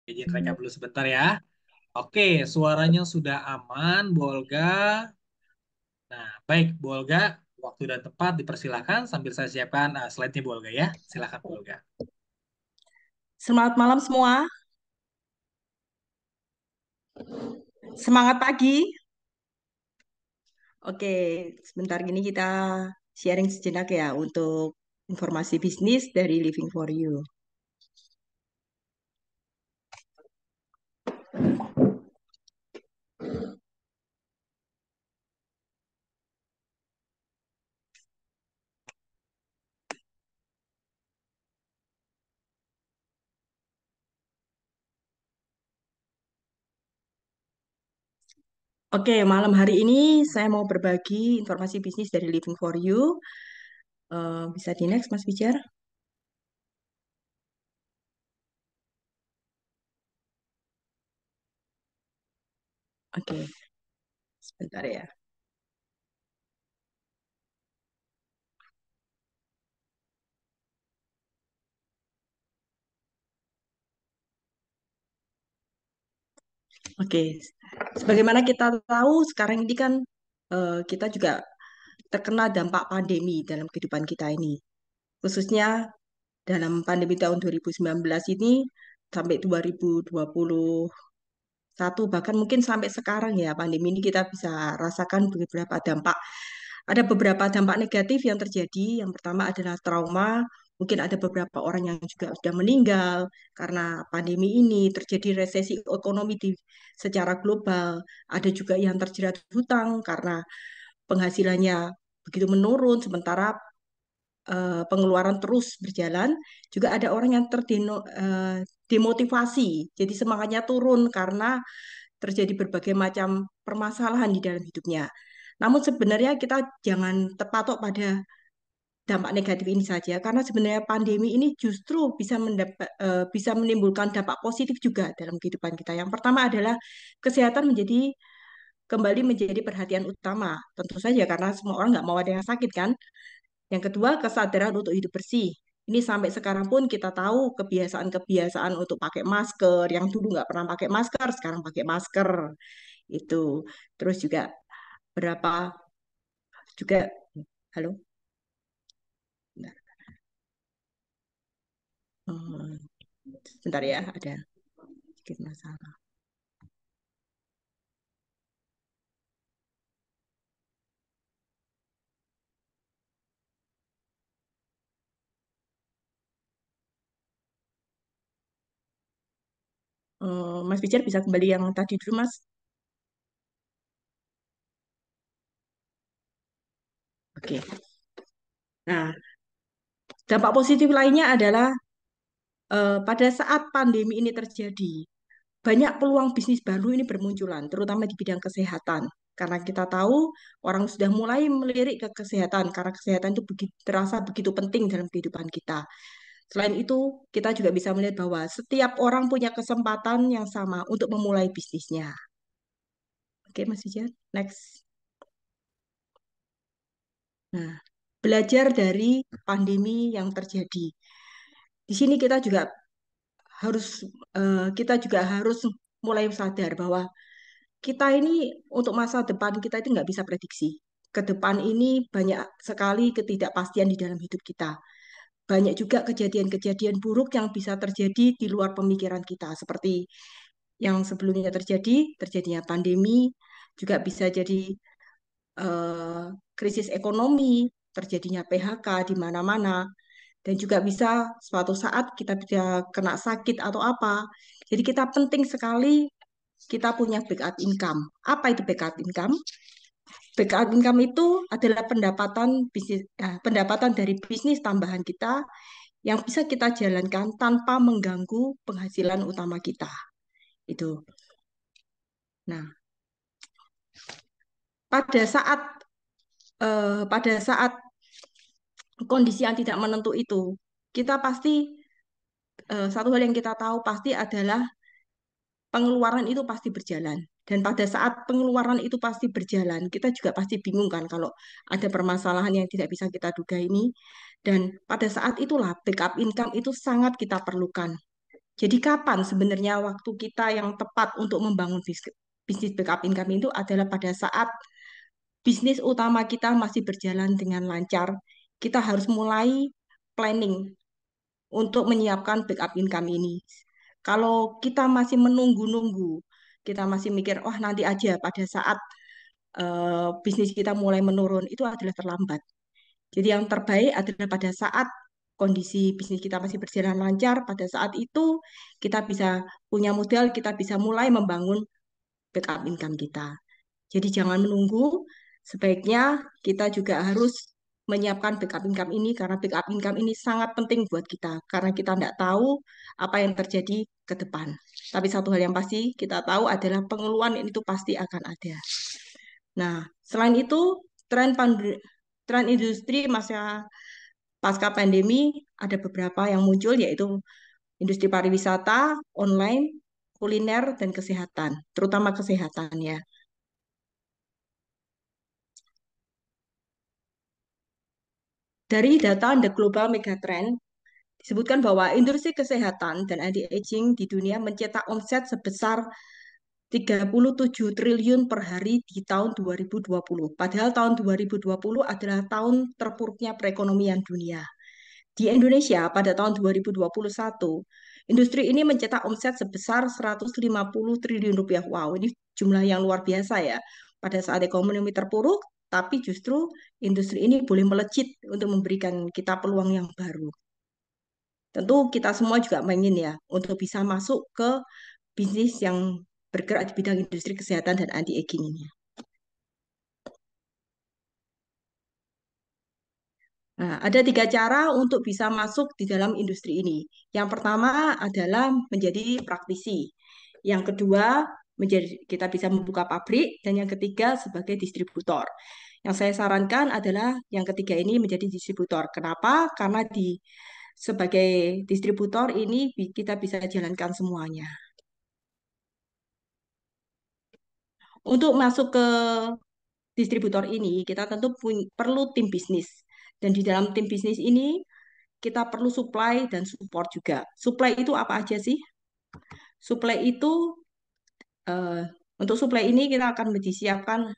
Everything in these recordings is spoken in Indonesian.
Izin rekap dulu sebentar ya. Oke, suaranya sudah aman, Bu Olga. Nah, baik, Bu Olga. Waktu dan tempat dipersilakan sambil saya siapkan slide-nya Bu Olga ya. Silakan Bu Olga. Selamat malam semua. Semangat pagi. Oke, sebentar gini kita sharing sejenak ya untuk informasi bisnis dari Living for You. Oke, malam hari ini saya mau berbagi informasi bisnis dari Living for You. Bisa di next, Mas Bijar? Oke, sebentar ya. Oke, sebagaimana kita tahu sekarang ini kan kita juga terkena dampak pandemi dalam kehidupan kita ini. Khususnya dalam pandemi tahun 2019 ini sampai 2021 bahkan mungkin sampai sekarang ya pandemi ini kita bisa rasakan beberapa dampak. Ada beberapa dampak negatif yang terjadi. Yang pertama adalah trauma. Mungkin ada beberapa orang yang juga sudah meninggal karena pandemi ini terjadi resesi ekonomi secara global. Ada juga yang terjerat hutang karena penghasilannya begitu menurun sementara pengeluaran terus berjalan, juga ada orang yang terdemotivasi, jadi semangatnya turun karena terjadi berbagai macam permasalahan di dalam hidupnya. Namun sebenarnya kita jangan terpatok pada dampak negatif ini saja, karena sebenarnya pandemi ini justru bisa menimbulkan dampak positif juga dalam kehidupan kita. Yang pertama adalah kesehatan kembali menjadi perhatian utama. Tentu saja karena semua orang nggak mau ada yang sakit kan. Yang kedua, kesadaran untuk hidup bersih. Ini sampai sekarang pun kita tahu kebiasaan-kebiasaan untuk pakai masker, yang dulu nggak pernah pakai masker, sekarang pakai masker. Itu. Terus juga berapa juga, halo? Bentar. Hmm, Sebentar ya, ada sedikit masalah. Mas Bijar bisa kembali yang tadi dulu, Mas? Oke. Nah, dampak positif lainnya adalah pada saat pandemi ini terjadi, banyak peluang bisnis baru ini bermunculan, terutama di bidang kesehatan. Karena kita tahu orang sudah mulai melirik ke kesehatan, karena kesehatan itu terasa begitu penting dalam kehidupan kita. Selain itu, kita juga bisa melihat bahwa setiap orang punya kesempatan yang sama untuk memulai bisnisnya. Oke, Mas Wijan, next. Nah, belajar dari pandemi yang terjadi. Di sini harus kita juga harus mulai sadar bahwa kita ini untuk masa depan kita itu nggak bisa prediksi. Ke depan ini banyak sekali ketidakpastian di dalam hidup kita. Banyak juga kejadian-kejadian buruk yang bisa terjadi di luar pemikiran kita, seperti yang sebelumnya terjadinya pandemi, juga bisa jadi eh, krisis ekonomi, terjadinya PHK di mana-mana, dan juga bisa suatu saat kita bisa kena sakit atau apa. Jadi kita penting sekali kita punya backup income. Apa itu backup income? Backup income itu adalah pendapatan dari bisnis tambahan kita yang bisa kita jalankan tanpa mengganggu penghasilan utama kita. Itu. Nah, pada saat pada saat kondisi yang tidak menentu itu, kita pasti satu hal yang kita tahu pasti adalah pengeluaran itu pasti berjalan. Dan pada saat pengeluaran itu pasti berjalan, kita juga pasti bingung kan kalau ada permasalahan yang tidak bisa kita duga ini. Dan pada saat itulah backup income itu sangat kita perlukan. Jadi kapan sebenarnya waktu kita yang tepat untuk membangun bisnis backup income itu adalah pada saat bisnis utama kita masih berjalan dengan lancar. Kita harus mulai planning untuk menyiapkan backup income ini. Kalau kita masih menunggu-nunggu, kita masih mikir, oh nanti aja pada saat bisnis kita mulai menurun, itu adalah terlambat. Jadi yang terbaik adalah pada saat kondisi bisnis kita masih berjalan lancar, pada saat itu kita bisa punya modal, kita bisa mulai membangun backup income kita. Jadi jangan menunggu, sebaiknya kita juga harus menyiapkan backup income ini karena backup income ini sangat penting buat kita karena kita tidak tahu apa yang terjadi ke depan. Tapi satu hal yang pasti kita tahu adalah pengeluaran ini tuh pasti akan ada. Nah, selain itu tren industri masa pasca pandemi ada beberapa yang muncul yaitu industri pariwisata, online, kuliner, dan kesehatan, terutama kesehatan ya. Dari data The Global Megatrend, disebutkan bahwa industri kesehatan dan anti-aging di dunia mencetak omset sebesar 37 triliun per hari di tahun 2020. Padahal tahun 2020 adalah tahun terpuruknya perekonomian dunia. Di Indonesia pada tahun 2021, industri ini mencetak omset sebesar 150 triliun rupiah. Wow, ini jumlah yang luar biasa ya. Pada saat ekonomi terpuruk, tapi justru industri ini boleh melejit untuk memberikan kita peluang yang baru. Tentu kita semua juga ingin ya untuk bisa masuk ke bisnis yang bergerak di bidang industri kesehatan dan anti-aging ini. Nah, ada tiga cara untuk bisa masuk di dalam industri ini. Yang pertama adalah menjadi praktisi. Yang kedua, kita bisa membuka pabrik. Dan yang ketiga, sebagai distributor. Yang saya sarankan adalah yang ketiga ini menjadi distributor. Kenapa? Karena sebagai distributor ini kita bisa jalankan semuanya. Untuk masuk ke distributor ini, kita tentu perlu tim bisnis. Dan di dalam tim bisnis ini, kita perlu supply dan support juga. Supply itu apa aja sih? Supply itu, eh, untuk supply ini kita akan disiapkan,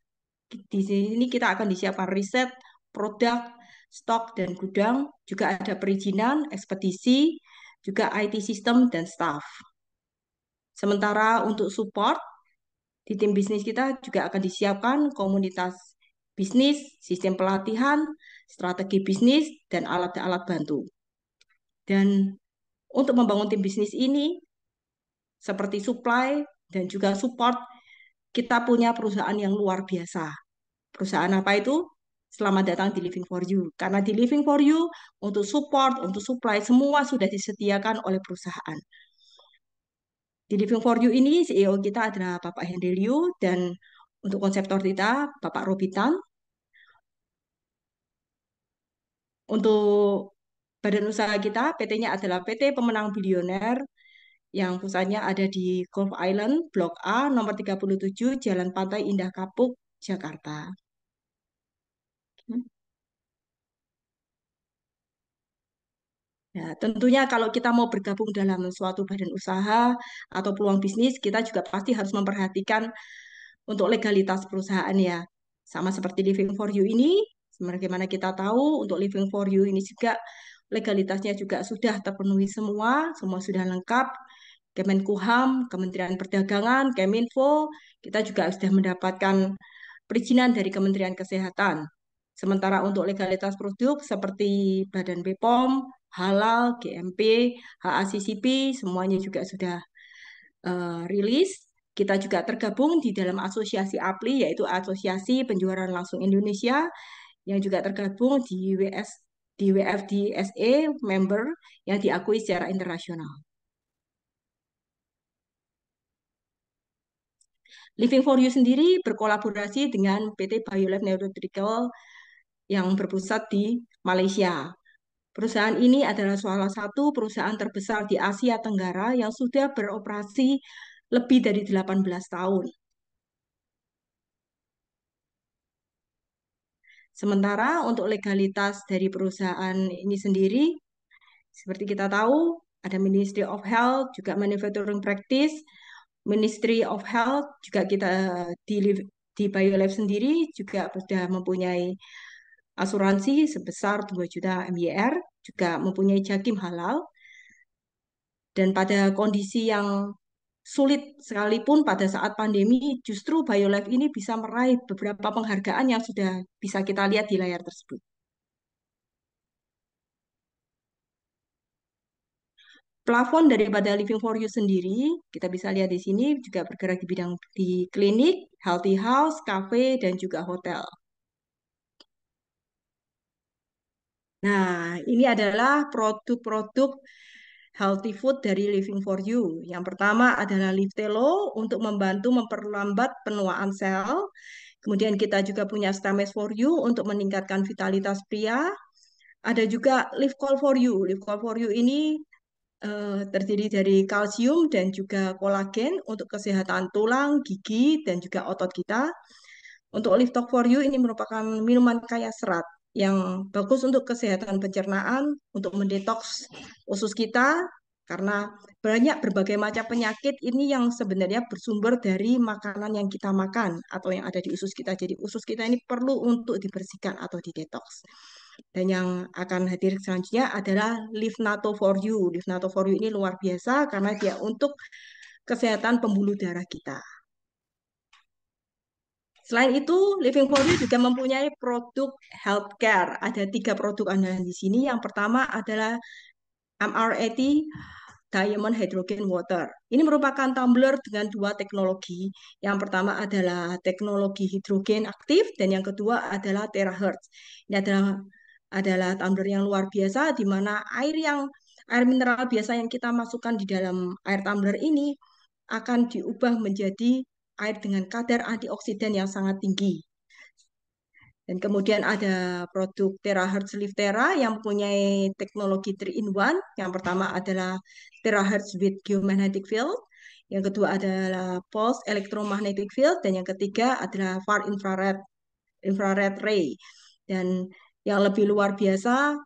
di sini kita akan disiapkan riset, produk, stok, dan gudang. Juga ada perizinan, ekspedisi, juga IT system, dan staff. Sementara untuk support, di tim bisnis kita juga akan disiapkan komunitas bisnis, sistem pelatihan, strategi bisnis, dan alat-alat bantu. Dan untuk membangun tim bisnis ini, seperti supply dan juga support, kita punya perusahaan yang luar biasa. Perusahaan apa itu? Selamat datang di Living for You. Karena di Living for You, untuk support, untuk supply, semua sudah disediakan oleh perusahaan. Di Living for You ini, CEO kita adalah Bapak Henry Liu, dan untuk konseptor kita, Bapak Robitan. Untuk badan usaha kita, PT-nya adalah PT Pemenang Bilioner, yang pusatnya ada di Gulf Island, Blok A, nomor 37, Jalan Pantai Indah Kapuk, Jakarta. Ya, tentunya kalau kita mau bergabung dalam suatu badan usaha atau peluang bisnis, kita juga pasti harus memperhatikan untuk legalitas perusahaan ya. Sama seperti Living for You ini, sebagaimana kita tahu, untuk Living for You ini juga legalitasnya juga sudah terpenuhi semua, semua sudah lengkap. Kemenkumham, Kementerian Perdagangan, Keminfo, kita juga sudah mendapatkan perizinan dari Kementerian Kesehatan. Sementara untuk legalitas produk seperti Badan BPOM, Halal, GMP, HACCP, semuanya juga sudah rilis. Kita juga tergabung di dalam asosiasi APLI, yaitu Asosiasi Penjualan Langsung Indonesia, yang juga tergabung di WFDSA member yang diakui secara internasional. Living for You sendiri berkolaborasi dengan PT Biolab Neurotrical yang berpusat di Malaysia. Perusahaan ini adalah salah satu perusahaan terbesar di Asia Tenggara yang sudah beroperasi lebih dari 18 tahun. Sementara untuk legalitas dari perusahaan ini sendiri, seperti kita tahu, ada Ministry of Health, juga Manufacturing Practice, Ministry of Health juga kita di BioLab sendiri juga sudah mempunyai asuransi sebesar 2 juta MYR, juga mempunyai Jakim halal, dan pada kondisi yang sulit sekalipun pada saat pandemi, justru BioLab ini bisa meraih beberapa penghargaan yang sudah bisa kita lihat di layar tersebut. Plafon daripada Living for You sendiri, kita bisa lihat di sini juga bergerak di bidang di klinik, healthy house, cafe, dan juga hotel. Nah, ini adalah produk-produk healthy food dari Living for You. Yang pertama adalah Liftelo untuk membantu memperlambat penuaan sel. Kemudian kita juga punya Stames for You untuk meningkatkan vitalitas pria. Ada juga Live Call for You. Live Call for You ini terdiri dari kalsium dan juga kolagen untuk kesehatan tulang, gigi, dan juga otot kita. Untuk Live Talk for You ini merupakan minuman kaya serat yang bagus untuk kesehatan pencernaan, untuk mendetoks usus kita, karena banyak berbagai macam penyakit ini yang sebenarnya bersumber dari makanan yang kita makan atau yang ada di usus kita. Jadi usus kita ini perlu untuk dibersihkan atau didetoks. Dan yang akan hadir selanjutnya adalah Live NATO for You. Live NATO for You ini luar biasa karena dia untuk kesehatan pembuluh darah kita. Selain itu, Living for You juga mempunyai produk healthcare. Ada 3 produk andalan di sini. Yang pertama adalah MR80 Diamond Hydrogen Water. Ini merupakan tumbler dengan 2 teknologi. Yang pertama adalah teknologi hidrogen aktif dan yang kedua adalah terahertz. Ini adalah tumbler yang luar biasa di mana air mineral biasa yang kita masukkan di dalam air tumbler ini akan diubah menjadi air dengan kadar antioksidan yang sangat tinggi. Dan kemudian ada produk Terahertz Liftera yang mempunyai teknologi 3-in-1. Yang pertama adalah Terahertz with Geomagnetic Field. Yang kedua adalah Pulse Electromagnetic Field. Dan yang ketiga adalah Far Infrared Ray. Dan yang lebih luar biasa,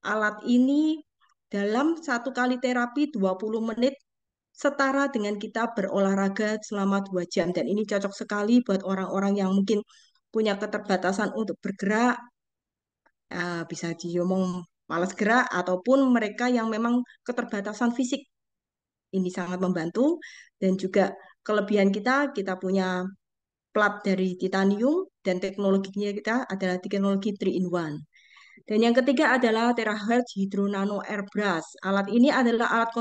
alat ini dalam 1 kali terapi 20 menit setara dengan kita berolahraga selama 2 jam. Dan ini cocok sekali buat orang-orang yang mungkin punya keterbatasan untuk bergerak, bisa diomong malas gerak, ataupun mereka yang memang keterbatasan fisik. Ini sangat membantu. Dan juga kelebihan kita punya plat dari titanium, dan teknologinya kita adalah teknologi 3-in-1. Dan yang ketiga adalah Terahertz Hydro Nano Airbrush. Alat ini adalah alat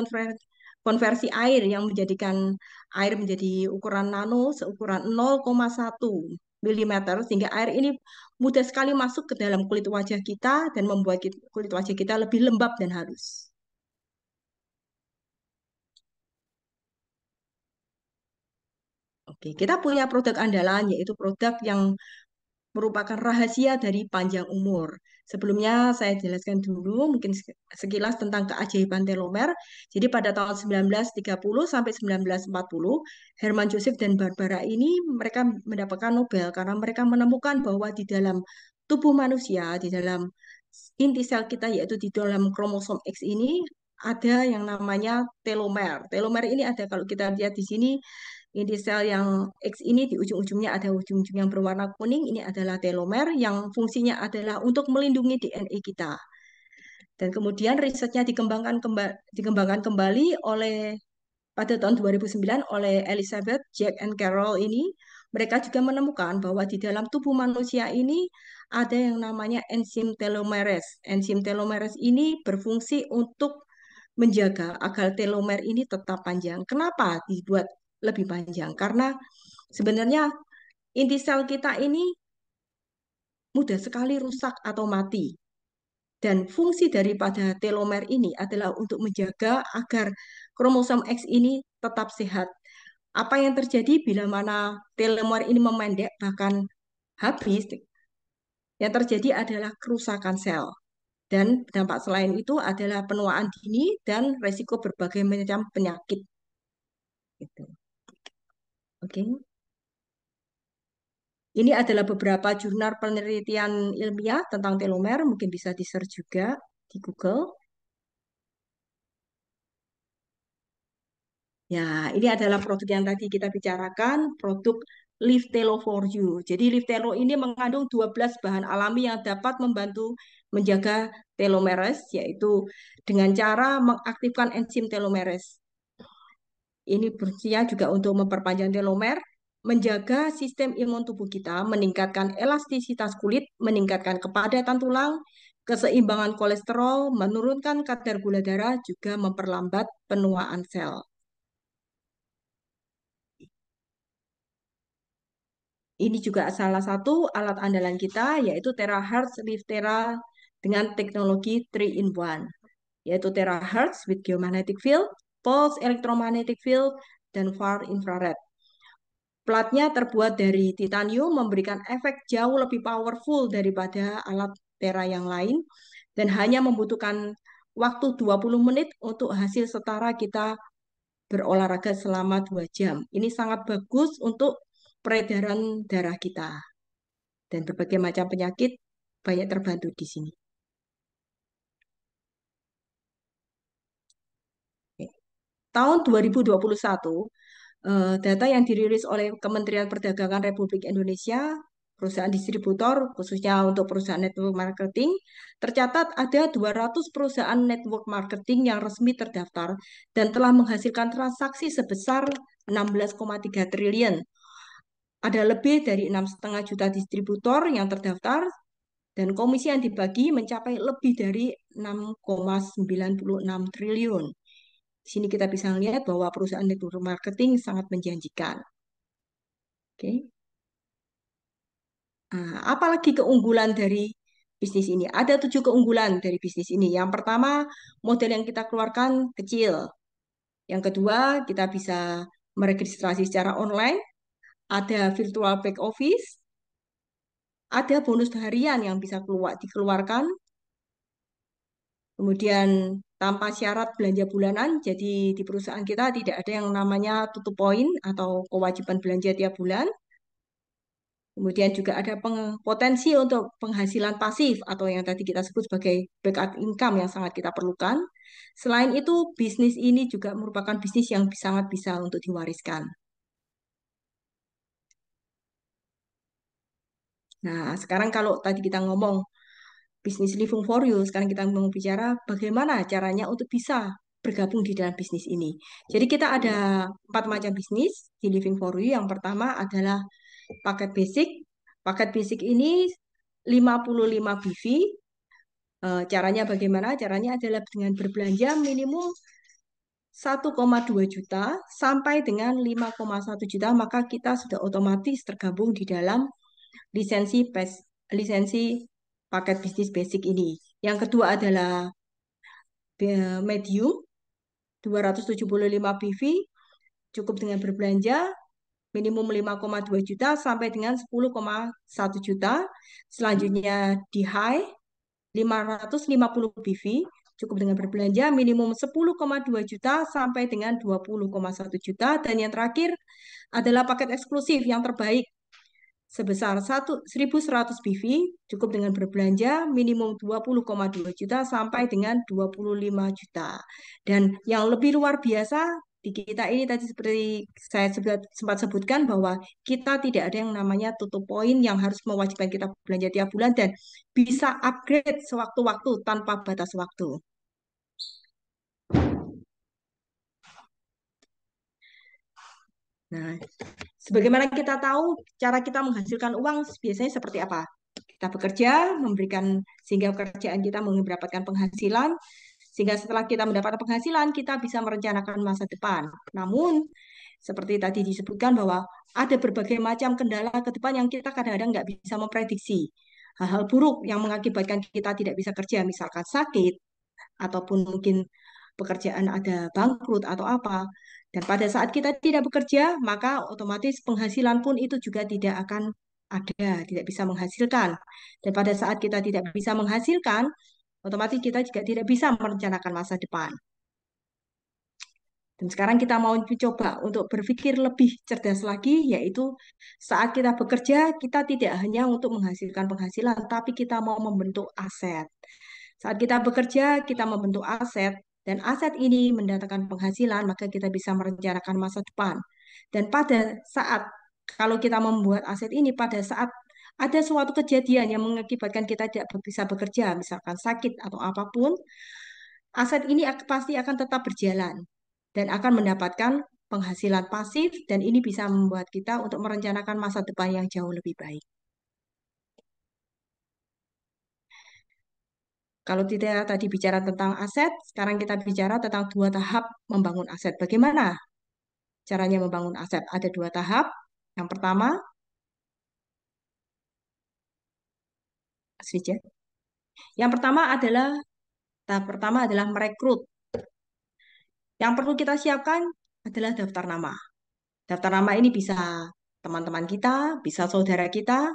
konversi air yang menjadikan air menjadi ukuran nano seukuran 0,1 milimeter sehingga air ini mudah sekali masuk ke dalam kulit wajah kita dan membuat kulit wajah kita lebih lembab dan halus. Oke, kita punya produk andalan yaitu produk yang merupakan rahasia dari panjang umur. Sebelumnya saya jelaskan dulu mungkin sekilas tentang keajaiban telomer. Jadi pada tahun 1930 sampai 1940, Hermann Joseph dan Barbara ini mereka mendapatkan Nobel karena mereka menemukan bahwa di dalam tubuh manusia, di dalam inti sel kita yaitu di dalam kromosom X ini ada yang namanya telomer. Telomer ini ada kalau kita lihat di sini inti sel yang X ini di ujung-ujungnya ada ujung-ujung yang berwarna kuning, ini adalah telomer yang fungsinya adalah untuk melindungi DNA kita. Dan kemudian risetnya dikembangkan kembali oleh pada tahun 2009 oleh Elizabeth, Jack, and Carol ini. Mereka juga menemukan bahwa di dalam tubuh manusia ini ada yang namanya enzim telomerase. Enzim telomerase ini berfungsi untuk menjaga agar telomer ini tetap panjang. Kenapa dibuat lebih panjang? Karena sebenarnya inti sel kita ini mudah sekali rusak atau mati. Dan fungsi daripada telomer ini adalah untuk menjaga agar kromosom X ini tetap sehat. Apa yang terjadi bila mana telomer ini memendek bahkan habis, yang terjadi adalah kerusakan sel. Dan dampak selain itu adalah penuaan dini dan resiko berbagai macam penyakit. Gitu. Oke. Ini adalah beberapa jurnal penelitian ilmiah tentang telomer, mungkin bisa di-search juga di Google. Ya, ini adalah produk yang tadi kita bicarakan, produk Live Telo for You. Jadi Live Telo ini mengandung 12 bahan alami yang dapat membantu menjaga telomeres, yaitu dengan cara mengaktifkan enzim telomeres. Ini berfungsinya juga untuk memperpanjang telomer, menjaga sistem imun tubuh kita, meningkatkan elastisitas kulit, meningkatkan kepadatan tulang, keseimbangan kolesterol, menurunkan kadar gula darah, juga memperlambat penuaan sel. Ini juga salah satu alat andalan kita, yaitu Terahertz Live Tera dengan teknologi 3-in-1, yaitu Terahertz with geomagnetic field, pulse electromagnetic field, dan far infrared. Platnya terbuat dari titanium, memberikan efek jauh lebih powerful daripada alat Tera yang lain, dan hanya membutuhkan waktu 20 menit untuk hasil setara kita berolahraga selama 2 jam. Ini sangat bagus untuk peredaran darah kita. Dan berbagai macam penyakit banyak terbantu di sini. Tahun 2021, data yang dirilis oleh Kementerian Perdagangan Republik Indonesia, perusahaan distributor, khususnya untuk perusahaan network marketing, tercatat ada 200 perusahaan network marketing yang resmi terdaftar dan telah menghasilkan transaksi sebesar 16,3 triliun. Ada lebih dari 6,5 juta distributor yang terdaftar dan komisi yang dibagi mencapai lebih dari 6,96 triliun. Di sini kita bisa lihat bahwa perusahaan network marketing sangat menjanjikan. Oke. Nah, apalagi keunggulan dari bisnis ini? Ada 7 keunggulan dari bisnis ini. Yang pertama, model yang kita keluarkan kecil. Yang kedua, kita bisa meregistrasi secara online. Ada virtual back office. Ada bonus harian yang bisa dikeluarkan. Kemudian tanpa syarat belanja bulanan, jadi di perusahaan kita tidak ada yang namanya tutup poin atau kewajiban belanja tiap bulan. Kemudian juga ada potensi untuk penghasilan pasif atau yang tadi kita sebut sebagai backup income yang sangat kita perlukan. Selain itu, bisnis ini juga merupakan bisnis yang sangat bisa untuk diwariskan. Nah, sekarang kalau tadi kita ngomong bisnis living for you, sekarang kita mau bicara bagaimana caranya untuk bisa bergabung di dalam bisnis ini. Jadi kita ada 4 macam bisnis di living for you. Yang pertama adalah paket basic. Paket basic ini 55 BV. Caranya bagaimana? Caranya adalah dengan berbelanja minimum 1,2 juta sampai dengan 5,1 juta, maka kita sudah otomatis tergabung di dalam lisensi paket bisnis basic ini. Yang kedua adalah medium 275 PV, cukup dengan berbelanja minimum 5,2 juta sampai dengan 10,1 juta. Selanjutnya di high 550 PV, cukup dengan berbelanja minimum 10,2 juta sampai dengan 20,1 juta. Dan yang terakhir adalah paket eksklusif yang terbaik sebesar 1.100 PV, cukup dengan berbelanja minimum 20,2 juta sampai dengan 25 juta. Dan yang lebih luar biasa di kita ini tadi seperti saya sempat sebutkan bahwa kita tidak ada yang namanya tutup poin yang harus mewajibkan kita belanja tiap bulan dan bisa upgrade sewaktu-waktu tanpa batas waktu. Nah, sebagaimana kita tahu, cara kita menghasilkan uang biasanya seperti apa? Kita bekerja, sehingga pekerjaan kita mendapatkan penghasilan, sehingga setelah kita mendapat penghasilan, kita bisa merencanakan masa depan. Namun, seperti tadi disebutkan bahwa ada berbagai macam kendala ke depan yang kita kadang-kadang nggak bisa memprediksi. Hal-hal buruk yang mengakibatkan kita tidak bisa kerja, misalkan sakit, ataupun mungkin pekerjaan ada bangkrut atau apa. Dan pada saat kita tidak bekerja, maka otomatis penghasilan pun itu juga tidak akan ada, tidak bisa menghasilkan. Dan pada saat kita tidak bisa menghasilkan, otomatis kita juga tidak bisa merencanakan masa depan. Dan sekarang kita mau coba untuk berpikir lebih cerdas lagi, yaitu saat kita bekerja, kita tidak hanya untuk menghasilkan penghasilan, tapi kita mau membentuk aset. Saat kita bekerja, kita membentuk aset. Dan aset ini mendatangkan penghasilan, maka kita bisa merencanakan masa depan. Dan pada saat kalau kita membuat aset ini pada saat ada suatu kejadian yang mengakibatkan kita tidak bisa bekerja, misalkan sakit atau apapun, aset ini pasti akan tetap berjalan dan akan mendapatkan penghasilan pasif dan ini bisa membuat kita untuk merencanakan masa depan yang jauh lebih baik. Kalau kita tadi bicara tentang aset, sekarang kita bicara tentang dua tahap membangun aset. Bagaimana caranya membangun aset? Ada dua tahap. Yang pertama, switch ya. Yang pertama adalah tahap pertama adalah merekrut. Yang perlu kita siapkan adalah daftar nama. Daftar nama ini bisa teman-teman kita, bisa saudara kita,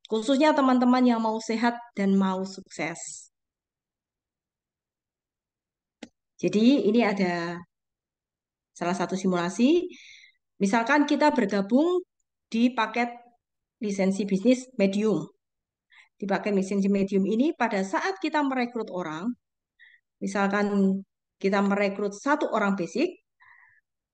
khususnya teman-teman yang mau sehat dan mau sukses. Jadi ini ada salah satu simulasi. Misalkan kita bergabung di paket lisensi bisnis medium. Di paket lisensi medium ini pada saat kita merekrut orang, misalkan kita merekrut satu orang basic,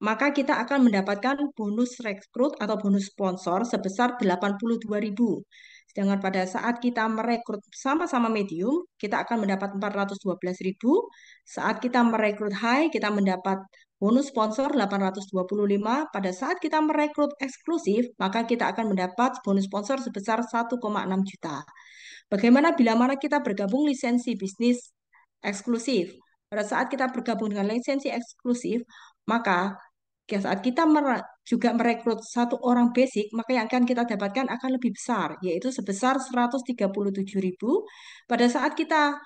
maka kita akan mendapatkan bonus rekrut atau bonus sponsor sebesar 82.000. Sedangkan pada saat kita merekrut sama-sama medium, kita akan mendapat 412.000. Saat kita merekrut high, kita mendapat bonus sponsor 825. Pada saat kita merekrut eksklusif, maka kita akan mendapat bonus sponsor sebesar 1,6 juta. Bagaimana bila mana kita bergabung lisensi bisnis eksklusif? Pada saat kita bergabung dengan lisensi eksklusif, maka saat kita juga merekrut satu orang basic, maka yang akan kita dapatkan akan lebih besar, yaitu sebesar 137.000. Pada saat kita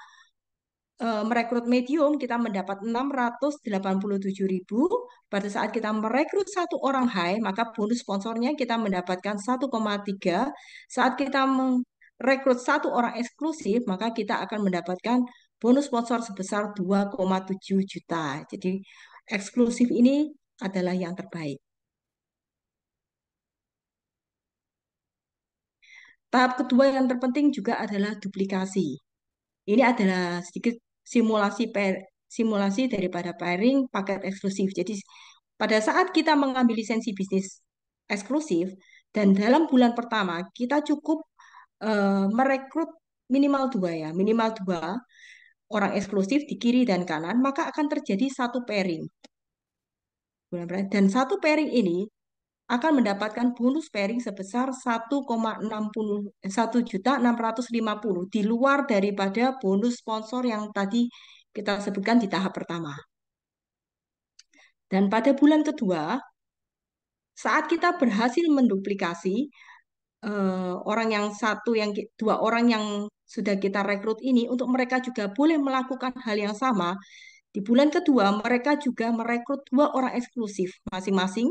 merekrut medium, kita mendapat 687.000. Pada saat kita merekrut satu orang high, maka bonus sponsornya kita mendapatkan 1,3. Saat kita merekrut satu orang eksklusif, maka kita akan mendapatkan bonus sponsor sebesar 2,7 juta. Jadi eksklusif ini adalah yang terbaik. Tahap kedua yang terpenting juga adalah duplikasi. Ini adalah sedikit simulasi daripada pairing paket eksklusif. Jadi pada saat kita mengambil lisensi bisnis eksklusif dan dalam bulan pertama kita cukup merekrut minimal dua ya, minimal dua orang eksklusif di kiri dan kanan, maka akan terjadi satu pairing. Dan satu pairing ini akan mendapatkan bonus pairing sebesar 1,650 di luar daripada bonus sponsor yang tadi kita sebutkan di tahap pertama. Dan pada bulan kedua, saat kita berhasil menduplikasi orang yang dua orang yang sudah kita rekrut ini untuk mereka juga boleh melakukan hal yang sama. Di bulan kedua, mereka juga merekrut dua orang eksklusif masing-masing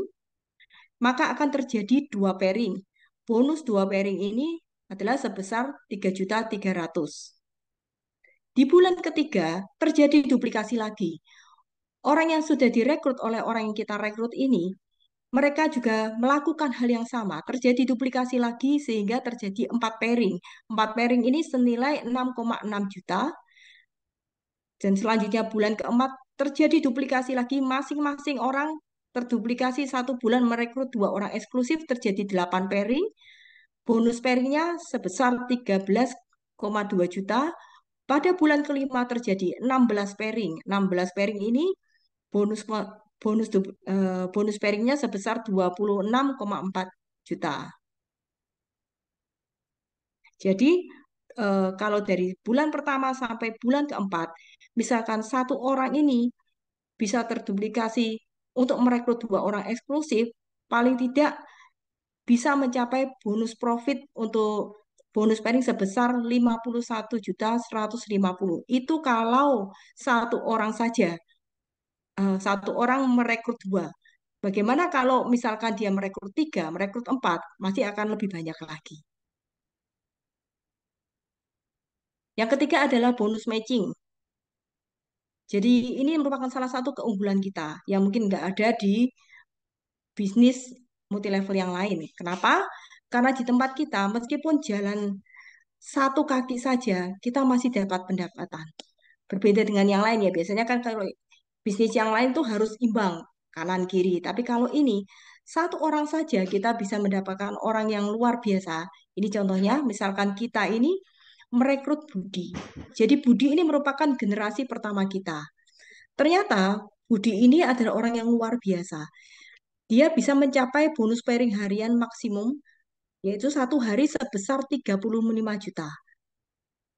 maka akan terjadi dua pairing. Bonus dua pairing ini adalah sebesar 3.300.000. Di bulan ketiga, terjadi duplikasi lagi. Orang yang sudah direkrut oleh orang yang kita rekrut ini, mereka juga melakukan hal yang sama. Terjadi duplikasi lagi sehingga terjadi 4 pairing. 4 pairing ini senilai 6,6 juta. Dan selanjutnya bulan keempat terjadi duplikasi lagi masing-masing orang terduplikasi satu bulan merekrut dua orang eksklusif terjadi 8 pairing. Bonus pairingnya sebesar 13,2 juta. Pada bulan kelima terjadi 16 pairing. 16 pairing ini bonus bonus bonus pairingnya sebesar 26,4 juta. Jadi kalau dari bulan pertama sampai bulan keempat, misalkan satu orang ini bisa terduplikasi untuk merekrut dua orang eksklusif, paling tidak bisa mencapai bonus profit untuk bonus pairing sebesar 51.150. Itu kalau satu orang saja, satu orang merekrut dua. Bagaimana kalau misalkan dia merekrut tiga, merekrut empat, masih akan lebih banyak lagi. Yang ketiga adalah bonus matching. Jadi ini merupakan salah satu keunggulan kita yang mungkin nggak ada di bisnis multilevel yang lain. Kenapa? Karena di tempat kita, meskipun jalan satu kaki saja, kita masih dapat pendapatan. Berbeda dengan yang lain ya. Biasanya kan kalau Bisnis yang lain tuh harus imbang kanan kiri. Tapi kalau ini satu orang saja kita bisa mendapatkan orang yang luar biasa. Ini contohnya, misalkan kita ini merekrut Budi. Jadi Budi ini merupakan generasi pertama kita. Ternyata Budi ini adalah orang yang luar biasa. Dia bisa mencapai bonus pairing harian maksimum, yaitu satu hari sebesar 35 juta.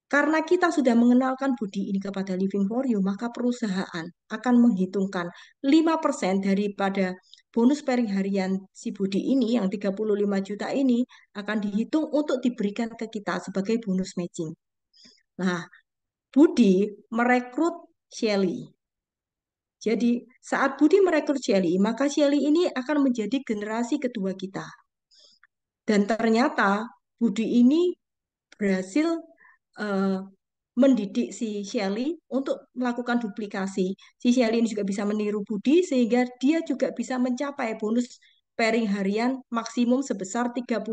Karena kita sudah mengenalkan Budi ini kepada Living for You, maka perusahaan akan menghitungkan 5% daripada bonus pairing harian si Budi ini yang 35 juta ini akan dihitung untuk diberikan ke kita sebagai bonus matching. Nah, Budi merekrut Shelly. Jadi, saat Budi merekrut Shelly, maka Shelly ini akan menjadi generasi kedua kita. Dan ternyata Budi ini berhasil eh, mendidik si Shelly untuk melakukan duplikasi. Si Shelly ini juga bisa meniru Budi sehingga dia juga bisa mencapai bonus pairing harian maksimum sebesar 35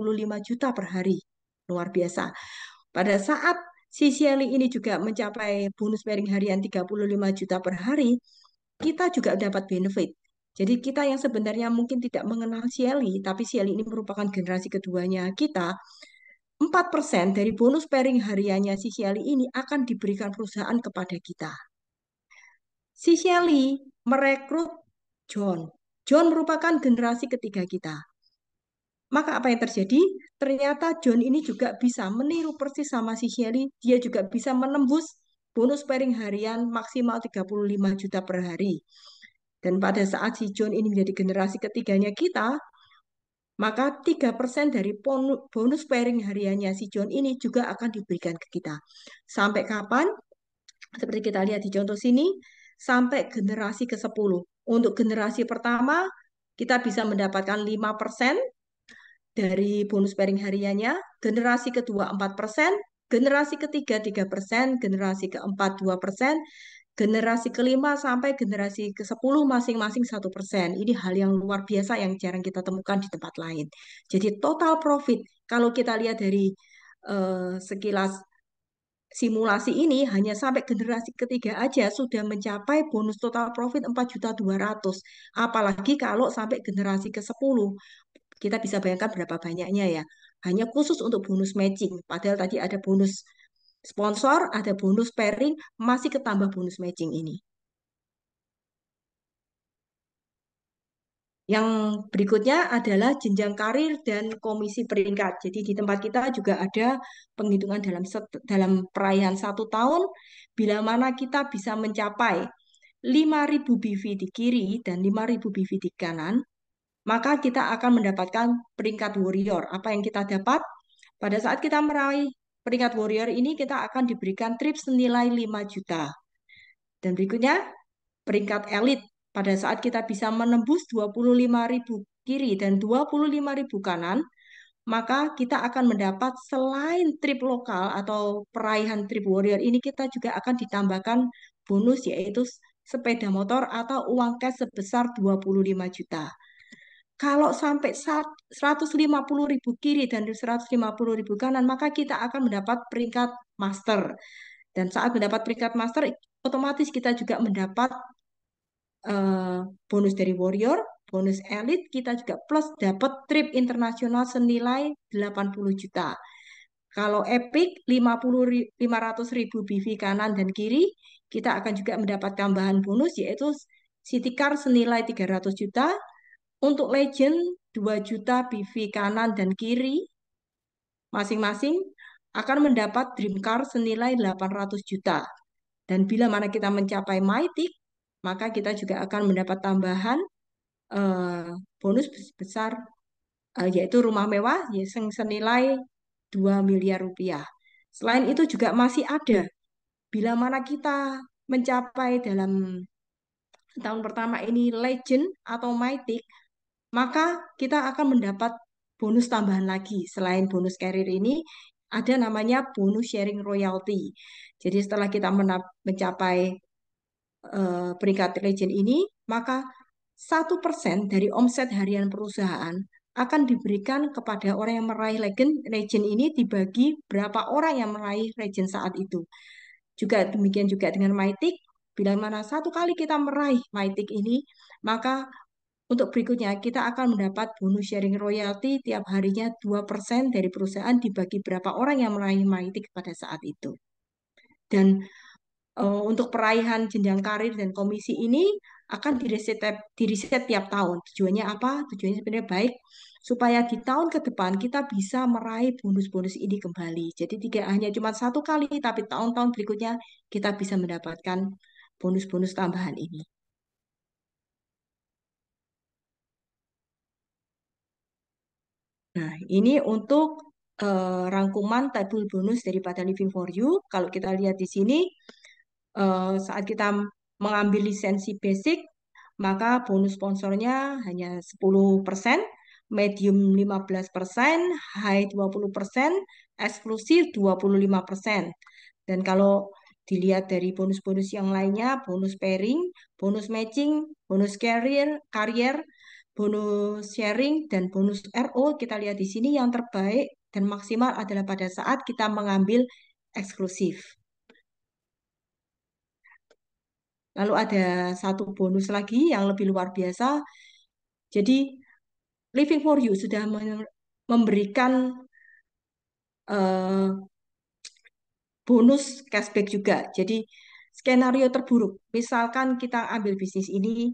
juta per hari. Luar biasa. Pada saat si Shelly ini juga mencapai bonus pairing harian 35 juta per hari, kita juga dapat benefit. Jadi kita yang sebenarnya mungkin tidak mengenal Shelly, tapi Shelly ini merupakan generasi keduanya kita, 4% dari bonus pairing hariannya si Shelly ini akan diberikan perusahaan kepada kita. Si Shelly merekrut John. John merupakan generasi ketiga kita. Maka apa yang terjadi? Ternyata John ini juga bisa meniru persis sama si Shelly. Dia juga bisa menembus bonus pairing harian maksimal 35 juta per hari. Dan pada saat si John ini menjadi generasi ketiganya kita, maka 3% dari bonus pairing hariannya si John ini juga akan diberikan ke kita. Sampai kapan? Seperti kita lihat di contoh sini, sampai generasi ke-10. Untuk generasi pertama, kita bisa mendapatkan 5% dari bonus pairing hariannya, generasi kedua 4%, generasi ketiga 3%, generasi keempat 2%, generasi kelima sampai generasi ke-10 masing-masing 1%. Ini hal yang luar biasa yang jarang kita temukan di tempat lain. Jadi total profit, kalau kita lihat dari sekilas simulasi ini hanya sampai generasi ketiga aja sudah mencapai bonus total profit 4.200.000. Apalagi kalau sampai generasi ke-10. Kita bisa bayangkan berapa banyaknya ya. Hanya khusus untuk bonus matching. Padahal tadi ada bonus sponsor, ada bonus pairing, masih ketambah bonus matching ini. Yang berikutnya adalah jenjang karir dan komisi peringkat. Jadi di tempat kita juga ada penghitungan dalam perayaan 1 tahun, bila mana kita bisa mencapai 5.000 BV di kiri dan 5.000 BV di kanan, maka kita akan mendapatkan peringkat warrior. Apa yang kita dapat? Pada saat kita meraih peringkat warrior ini, kita akan diberikan trip senilai 5 juta. Dan berikutnya, peringkat elit. Pada saat kita bisa menembus 25.000 kiri dan 25.000 kanan, maka kita akan mendapat selain trip lokal atau peraihan trip warrior ini, kita juga akan ditambahkan bonus yaitu sepeda motor atau uang cash sebesar 25 juta. Kalau sampai 150.000 kiri dan 150.000 kanan, maka kita akan mendapat peringkat master. Dan saat mendapat peringkat master, otomatis kita juga mendapat eh, bonus dari warrior, bonus elite, kita juga plus dapat trip internasional senilai 80 juta. Kalau epic 500.000 BV kanan dan kiri, kita akan juga mendapat tambahan bonus yaitu city car senilai 300 juta. Untuk legend 2 juta BV kanan dan kiri masing-masing akan mendapat dream car senilai 800 juta. Dan bila mana kita mencapai Mythic, maka kita juga akan mendapat tambahan eh, bonus besar yaitu rumah mewah yang senilai 2 miliar rupiah. Selain itu juga masih ada bila mana kita mencapai dalam tahun pertama ini legend atau mythic, maka kita akan mendapat bonus tambahan lagi. Selain bonus carrier ini, ada namanya bonus sharing royalty. Jadi setelah kita mencapai peringkat legend ini, maka 1% dari omset harian perusahaan akan diberikan kepada orang yang meraih legend. Legend ini dibagi berapa orang yang meraih legend saat itu. Juga demikian juga dengan Mythic. Bila mana satu kali kita meraih MyTick ini, maka untuk berikutnya kita akan mendapat bonus sharing royalti tiap harinya 2% dari perusahaan dibagi berapa orang yang meraih MyTick pada saat itu. Dan untuk peraihan jenjang karir dan komisi ini akan diriset tiap tahun. Tujuannya apa? Tujuannya sebenarnya baik supaya di tahun ke depan kita bisa meraih bonus-bonus ini kembali. Jadi tidak hanya cuma satu kali, tapi tahun-tahun berikutnya kita bisa mendapatkan bonus-bonus tambahan ini. Nah, ini untuk rangkuman tabel bonus daripada Living for You. Kalau kita lihat di sini, saat kita mengambil lisensi basic, maka bonus sponsornya hanya 10%, medium 15%, high 20%, eksklusif 25%. Dan kalau dilihat dari bonus-bonus yang lainnya, bonus pairing, bonus matching, bonus karier, bonus sharing, dan bonus RO, kita lihat di sini yang terbaik dan maksimal adalah pada saat kita mengambil eksklusif. Lalu ada satu bonus lagi yang lebih luar biasa. Jadi Living for You sudah memberikan eh, bonus cashback juga. Jadi skenario terburuk, misalkan kita ambil bisnis ini,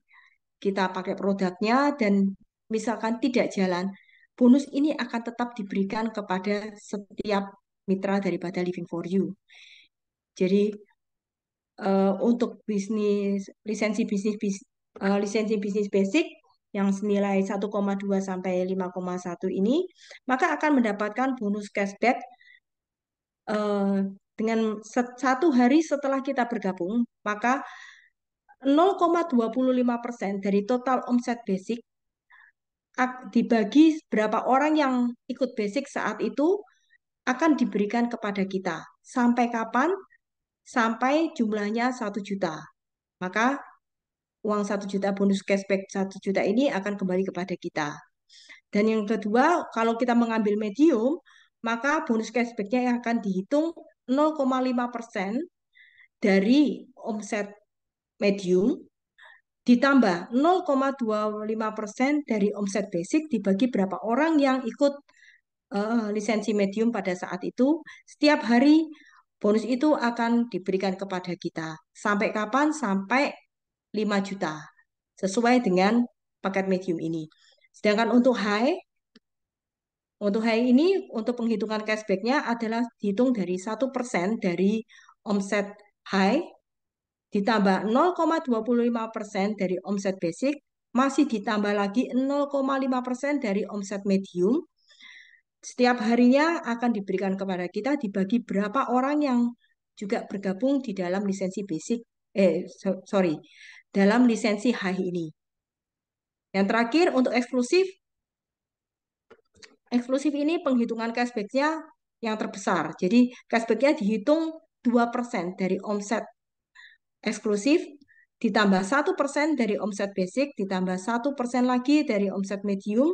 kita pakai produknya dan misalkan tidak jalan, bonus ini akan tetap diberikan kepada setiap mitra daripada Living for You. Jadi untuk lisensi bisnis basic yang senilai 1,2 sampai 5,1 ini, maka akan mendapatkan bonus cashback eh, dengan satu hari setelah kita bergabung, maka 0,25% dari total omset basic dibagi berapa orang yang ikut basic saat itu akan diberikan kepada kita. Sampai kapan? Sampai jumlahnya 1 juta. Maka uang 1 juta bonus cashback 1 juta ini akan kembali kepada kita. Dan yang kedua, kalau kita mengambil medium, maka bonus cashbacknya yang akan dihitung 0,5% dari omset medium ditambah 0,25% dari omset basic dibagi berapa orang yang ikut lisensi medium pada saat itu. Setiap hari bonus itu akan diberikan kepada kita. Sampai kapan? Sampai 5 juta. Sesuai dengan paket medium ini. Sedangkan untuk high ini, untuk penghitungan cashbacknya adalah dihitung dari 1% dari omset high, ditambah 0,25% dari omset basic, masih ditambah lagi 0,5% dari omset medium. Setiap harinya akan diberikan kepada kita dibagi berapa orang yang juga bergabung di dalam lisensi basic, sorry, dalam lisensi high ini. Yang terakhir untuk eksklusif, eksklusif ini penghitungan cashback-nya yang terbesar. Jadi cashback-nya dihitung 2% dari omset eksklusif, ditambah 1% dari omset basic, ditambah 1% lagi dari omset medium,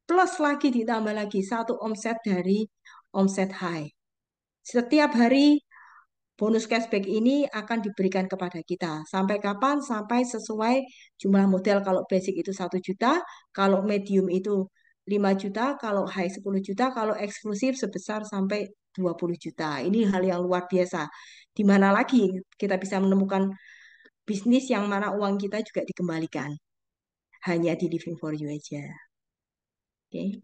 plus lagi ditambah lagi 1 omset dari omset high. Setiap hari bonus cashback ini akan diberikan kepada kita. Sampai kapan? Sampai sesuai jumlah modal. Kalau basic itu 1 juta, kalau medium itu 5 juta, kalau high 10 juta, kalau eksklusif sebesar sampai 20 juta. Ini hal yang luar biasa. Di mana lagi kita bisa menemukan bisnis yang mana uang kita juga dikembalikan. Hanya di Living for You aja. Oke.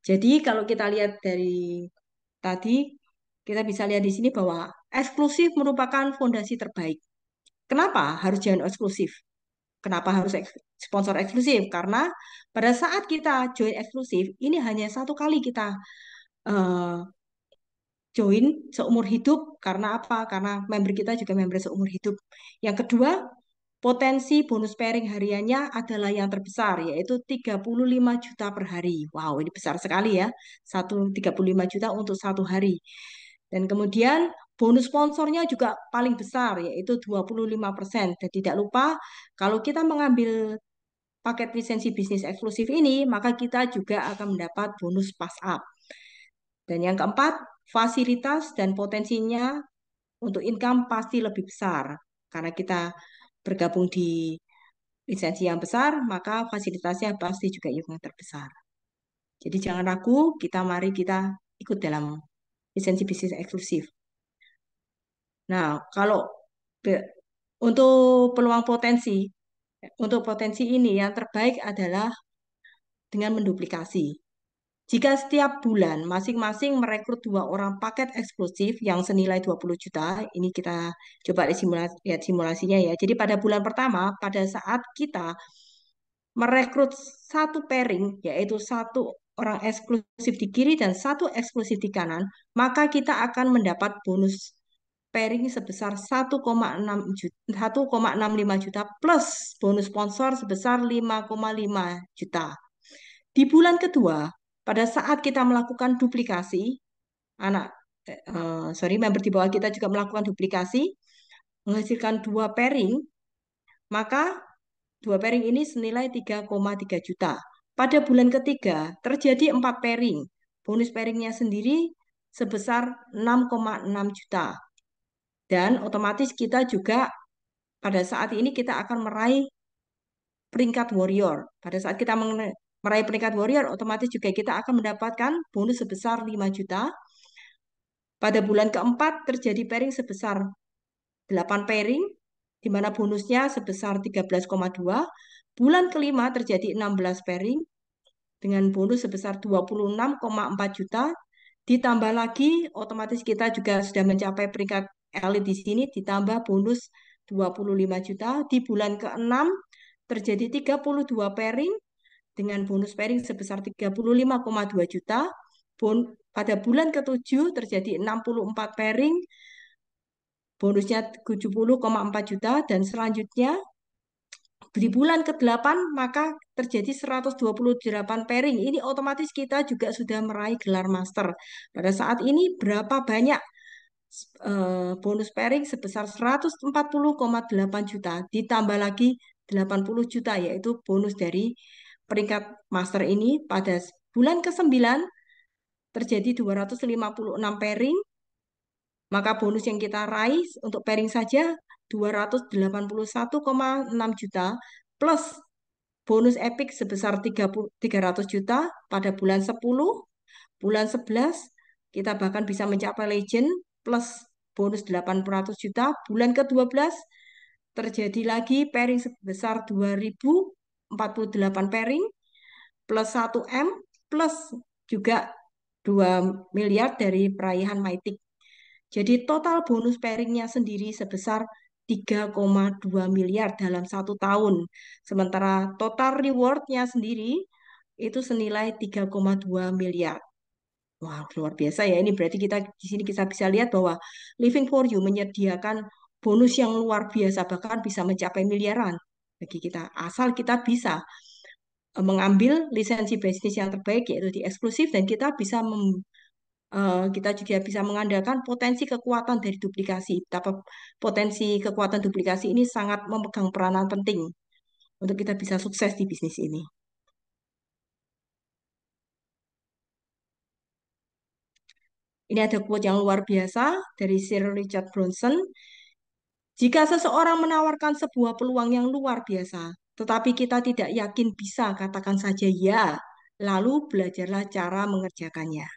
Jadi kalau kita lihat dari tadi, kita bisa lihat di sini bahwa eksklusif merupakan fondasi terbaik. Kenapa harus join eksklusif? Kenapa harus sponsor eksklusif? Karena pada saat kita join eksklusif, ini hanya satu kali kita eh, join seumur hidup. Karena apa? Karena member kita juga member seumur hidup. Yang kedua, potensi bonus pairing hariannya adalah yang terbesar, yaitu 35 juta per hari. Wow, ini besar sekali ya. 35 juta untuk satu hari. Dan kemudian bonus sponsornya juga paling besar, yaitu 25%. Dan tidak lupa, kalau kita mengambil paket lisensi bisnis eksklusif ini, maka kita juga akan mendapat bonus pass up. Dan yang keempat, fasilitas dan potensinya untuk income pasti lebih besar. Karena kita bergabung di lisensi yang besar, maka fasilitasnya pasti juga yang terbesar. Jadi jangan ragu, mari kita ikut dalam lisensi bisnis eksklusif. Nah, kalau be- untuk peluang untuk potensi ini yang terbaik adalah dengan menduplikasi. Jika setiap bulan masing-masing merekrut 2 orang paket eksklusif yang senilai 20 juta, ini kita coba lihat simulasinya ya. Jadi pada bulan pertama, pada saat kita merekrut satu pairing, yaitu satu orang eksklusif di kiri dan satu eksklusif di kanan, maka kita akan mendapat bonus pairing sebesar 1,6 juta, 1,65 juta plus bonus sponsor sebesar 5,5 juta. Di bulan kedua, pada saat kita melakukan duplikasi, anak member di bawah kita juga melakukan duplikasi, menghasilkan 2 pairing, maka 2 pairing ini senilai 3,3 juta. Pada bulan ketiga, terjadi 4 pairing. Bonus pairingnya sendiri sebesar 6,6 juta. Dan otomatis kita juga pada saat ini kita akan meraih peringkat warrior. Pada saat kita meraih peringkat warrior, otomatis juga kita akan mendapatkan bonus sebesar 5 juta. Pada bulan keempat terjadi pairing sebesar 8 pairing, di mana bonusnya sebesar 13,2. Bulan kelima terjadi 16 pairing, dengan bonus sebesar 26,4 juta. Ditambah lagi, otomatis kita juga sudah mencapai peringkat elit di sini, ditambah bonus 25 juta. Di bulan ke-6 terjadi 32 pairing, dengan bonus pairing sebesar 35,2 juta. Pada bulan ke-7 terjadi 64 pairing, bonusnya 70,4 juta, dan selanjutnya di bulan ke-8 maka terjadi 128 pairing. Ini otomatis kita juga sudah meraih gelar master. Pada saat ini berapa banyak bonus pairing sebesar 140,8 juta, ditambah lagi 80 juta, yaitu bonus dari peringkat master ini. Pada bulan ke-9 terjadi 256 pairing, maka bonus yang kita raih untuk pairing saja 281,6 juta plus bonus epic sebesar 300 juta. Pada bulan 10, bulan 11 kita bahkan bisa mencapai legend plus bonus 800 juta. Bulan ke-12 terjadi lagi pairing sebesar 2048 pairing plus 1 M plus juga 2 miliar dari peraihan Mythic. Jadi total bonus pairingnya sendiri sebesar 3,2 miliar dalam 1 tahun. Sementara total rewardnya sendiri itu senilai 3,2 miliar. Wah, luar biasa ya. Ini berarti kita di sini kita bisa lihat bahwa Living for You menyediakan bonus yang luar biasa, bahkan bisa mencapai miliaran bagi kita. Asal kita bisa mengambil lisensi bisnis yang terbaik, yaitu di eksklusif, dan kita bisa kita juga bisa mengandalkan potensi kekuatan dari duplikasi. Tapi potensi kekuatan duplikasi ini sangat memegang peranan penting untuk kita bisa sukses di bisnis ini. Ini ada quote yang luar biasa dari Sir Richard Branson. Jika seseorang menawarkan sebuah peluang yang luar biasa, tetapi kita tidak yakin bisa, katakan saja ya, lalu belajarlah cara mengerjakannya.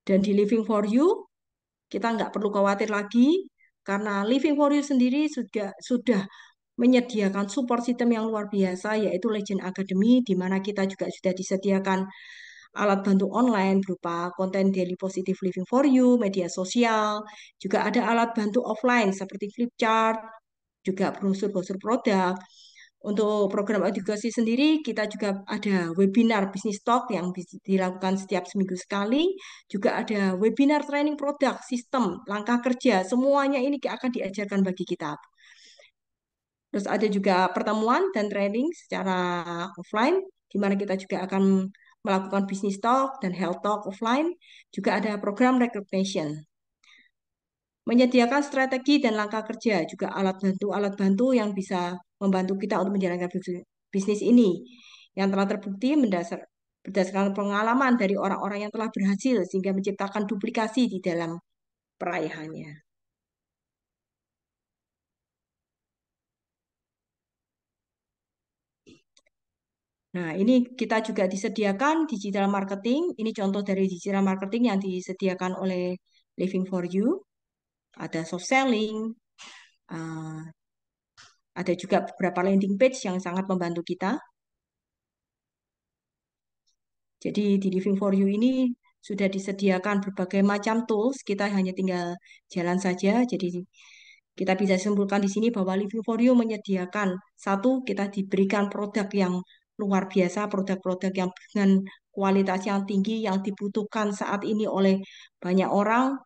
Dan di Living for You, kita nggak perlu khawatir lagi, karena Living for You sendiri sudah menyediakan support system yang luar biasa, yaitu Legend Academy, di mana kita juga sudah disediakan alat bantu online berupa konten daily positive living for you, media sosial, juga ada alat bantu offline seperti Flipchart, juga brosur-brosur produk. Untuk program edukasi sendiri, kita juga ada webinar bisnis talk yang dilakukan setiap seminggu sekali. Juga ada webinar training produk, sistem, langkah kerja. Semuanya ini akan diajarkan bagi kita. Terus ada juga pertemuan dan training secara offline, di mana kita juga akan melakukan bisnis talk dan health talk offline. Juga ada program recognition. Menyediakan strategi dan langkah kerja, juga alat bantu yang bisa membantu kita untuk menjalankan bisnis ini. yang telah terbukti berdasarkan pengalaman dari orang-orang yang telah berhasil sehingga menciptakan duplikasi di dalam peraihannya. Nah, ini kita juga disediakan digital marketing. Ini contoh dari digital marketing yang disediakan oleh Living for You. Ada soft selling, eh, ada juga beberapa landing page yang sangat membantu kita. Jadi di Living for You ini sudah disediakan berbagai macam tools, kita hanya tinggal jalan saja. Jadi kita bisa simpulkan di sini bahwa Living for You menyediakan satu, kita diberikan produk yang luar biasa, produk-produk yang dengan kualitas yang tinggi yang dibutuhkan saat ini oleh banyak orang.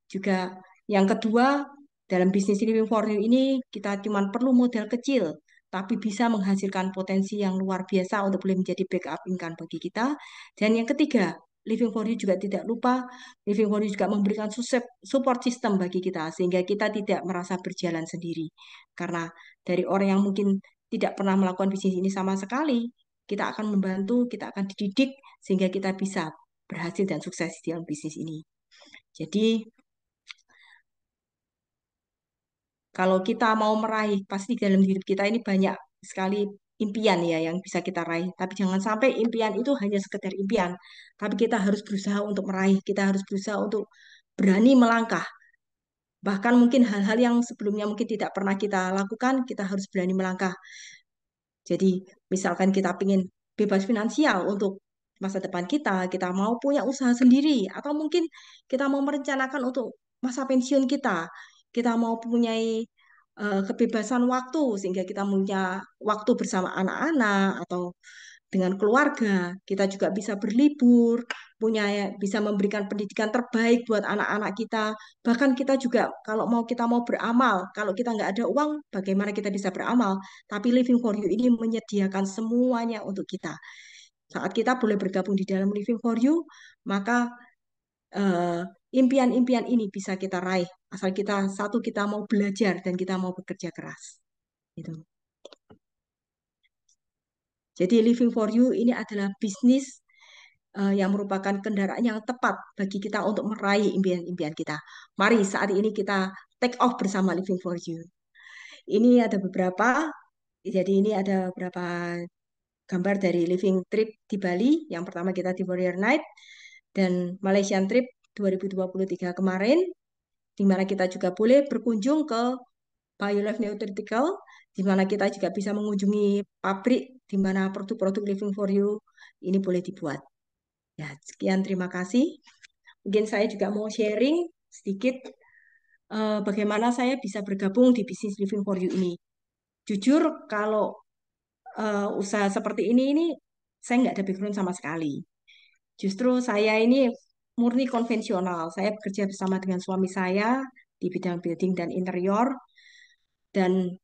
Juga yang kedua, dalam bisnis Living for You ini kita cuma perlu modal kecil, tapi bisa menghasilkan potensi yang luar biasa untuk boleh menjadi backup income bagi kita. Dan yang ketiga, Living for You juga tidak lupa, Living for You juga memberikan support system bagi kita, sehingga kita tidak merasa berjalan sendiri. Karena dari orang yang mungkin tidak pernah melakukan bisnis ini sama sekali, kita akan membantu, kita akan dididik, sehingga kita bisa berhasil dan sukses di dalam bisnis ini. Jadi kalau kita mau meraih, pasti dalam hidup kita ini banyak sekali impian ya yang bisa kita raih. Tapi jangan sampai impian itu hanya sekedar impian. Tapi kita harus berusaha untuk meraih, kita harus berusaha untuk berani melangkah. Bahkan mungkin hal-hal yang sebelumnya mungkin tidak pernah kita lakukan, kita harus berani melangkah. Jadi, misalkan kita ingin bebas finansial untuk masa depan kita, kita mau punya usaha sendiri, atau mungkin kita mau merencanakan untuk masa pensiun kita mau punya kebebasan waktu sehingga kita punya waktu bersama anak-anak atau dengan keluarga, kita juga bisa berlibur, bisa memberikan pendidikan terbaik buat anak-anak kita. Bahkan kita juga kalau kita mau beramal, kalau kita nggak ada uang, bagaimana kita bisa beramal? Tapi Living for You ini menyediakan semuanya untuk kita. Saat kita boleh bergabung di dalam Living for You, maka eh, impian-impian ini bisa kita raih. Asal kita mau belajar dan kita mau bekerja keras. Gitu. Jadi Living for You ini adalah bisnis yang merupakan kendaraan yang tepat bagi kita untuk meraih impian-impian kita. Mari saat ini kita take off bersama Living for You. Ini ada jadi ini ada beberapa gambar dari living trip di Bali. Yang pertama kita di Warrior Night dan Malaysian Trip 2023 kemarin, di mana kita juga boleh berkunjung ke BioLife Nutraceutical, di mana kita juga bisa mengunjungi pabrik di mana produk-produk Living for You ini boleh dibuat. Ya, sekian terima kasih. Mungkin saya juga mau sharing sedikit bagaimana saya bisa bergabung di bisnis Living for You ini. Jujur, kalau usaha seperti ini saya nggak ada background sama sekali. Justru saya ini murni konvensional. Saya bekerja bersama dengan suami saya di bidang building dan interior. Dan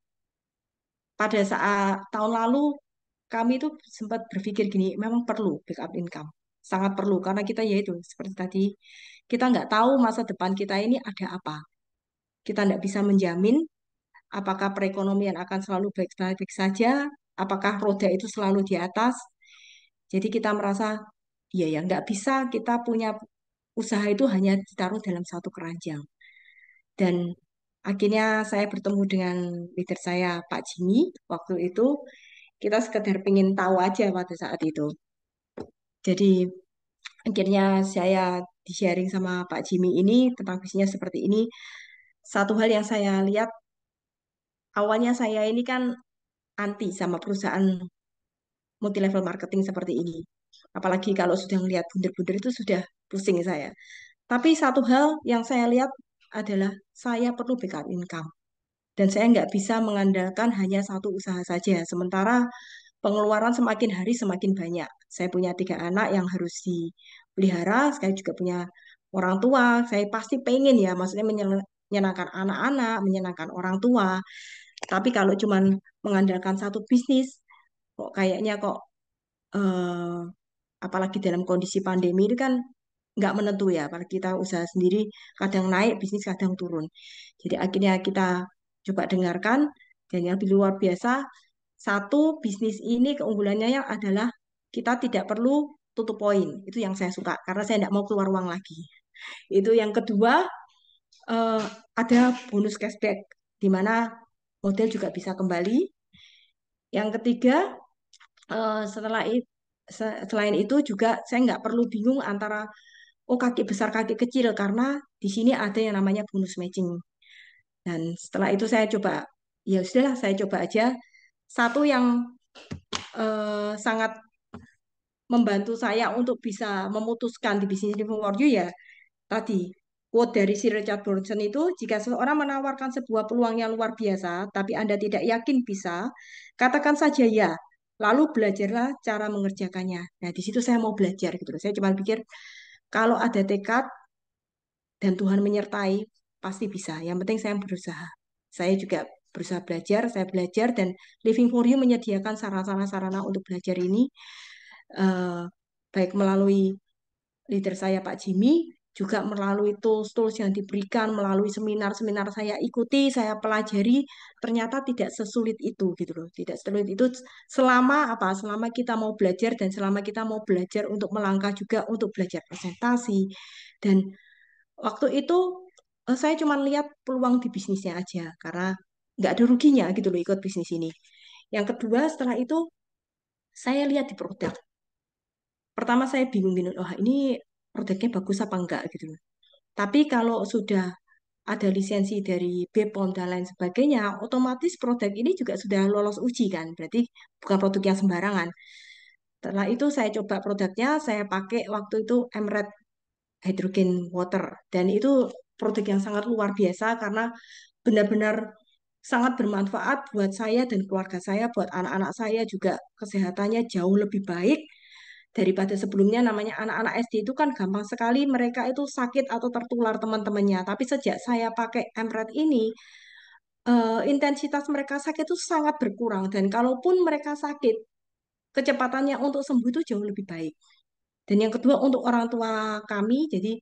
pada saat tahun lalu kami itu sempat berpikir gini, memang perlu backup income. Sangat perlu karena kita yaitu seperti tadi, kita nggak tahu masa depan kita ini ada apa. Kita nggak bisa menjamin apakah perekonomian akan selalu baik-baik saja, apakah roda itu selalu di atas. Jadi kita merasa, iya ya nggak bisa kita punya usaha itu hanya ditaruh dalam satu keranjang. Dan akhirnya saya bertemu dengan leader saya, Pak Jimmy, waktu itu kita sekedar pengen tahu aja pada saat itu. Jadi akhirnya saya di-sharing sama Pak Jimmy ini tentang bisnisnya seperti ini. Satu hal yang saya lihat, awalnya saya ini kan anti sama perusahaan multi level marketing seperti ini. Apalagi kalau sudah melihat bunder-bunder itu sudah pusing saya. Tapi satu hal yang saya lihat adalah saya perlu backup income. Dan saya nggak bisa mengandalkan hanya satu usaha saja. Sementara pengeluaran semakin hari semakin banyak. Saya punya 3 anak yang harus dipelihara. Saya juga punya orang tua. Saya pasti pengen ya, maksudnya menyenangkan anak-anak, menyenangkan orang tua. Tapi kalau cuman mengandalkan satu bisnis, kok kayaknya kok eh, apalagi dalam kondisi pandemi ini kan nggak menentu ya, apalagi kita usaha sendiri kadang naik bisnis kadang turun. Jadi akhirnya kita coba dengarkan dan yang lebih luar biasa Satu, bisnis ini keunggulannya yang adalah kita tidak perlu tutup poin. Itu yang saya suka karena saya tidak mau keluar uang lagi. Itu yang kedua, eh, ada bonus cashback di mana model juga bisa kembali. Yang ketiga, setelah itu selain itu juga saya nggak perlu bingung antara oh kaki besar kaki kecil karena di sini ada yang namanya bonus matching. Dan setelah itu saya coba, ya sudahlah saya coba aja satu yang sangat membantu saya untuk bisa memutuskan di bisnis living for you ya tadi quote dari si Richard Branson itu, jika seseorang menawarkan sebuah peluang yang luar biasa tapi Anda tidak yakin bisa, katakan saja ya. Lalu belajarlah cara mengerjakannya. Nah, di situ saya mau belajar gitu loh. Saya cuma pikir kalau ada tekad dan Tuhan menyertai, pasti bisa. Yang penting saya berusaha. Saya juga berusaha belajar, saya belajar dan Living for You menyediakan sarana-sarana untuk belajar ini eh, baik melalui leader saya Pak Jimmy, juga melalui tools-tools yang diberikan, melalui seminar-seminar saya ikuti, saya pelajari, ternyata tidak sesulit itu gitu loh. Tidak sesulit itu selama apa? Selama kita mau belajar dan selama kita mau belajar untuk melangkah juga untuk belajar presentasi. Dan waktu itu saya cuma lihat peluang di bisnisnya aja karena nggak ada ruginya gitu loh ikut bisnis ini. Yang kedua setelah itu saya lihat di produk. Pertama saya bingung gini, wah ini produknya bagus apa enggak gitu loh. Tapi kalau sudah ada lisensi dari BPOM dan lain sebagainya, otomatis produk ini juga sudah lolos uji kan. Berarti bukan produk yang sembarangan. Setelah itu saya coba produknya, saya pakai waktu itu Emirates Hydrogen Water. Dan itu produk yang sangat luar biasa karena benar-benar sangat bermanfaat buat saya dan keluarga saya, buat anak-anak saya juga kesehatannya jauh lebih baik daripada sebelumnya. Namanya anak-anak SD itu kan gampang sekali mereka itu sakit atau tertular teman-temannya. Tapi sejak saya pakai MRED ini, intensitas mereka sakit itu sangat berkurang dan kalaupun mereka sakit, kecepatannya untuk sembuh itu jauh lebih baik. Dan yang kedua untuk orang tua kami, jadi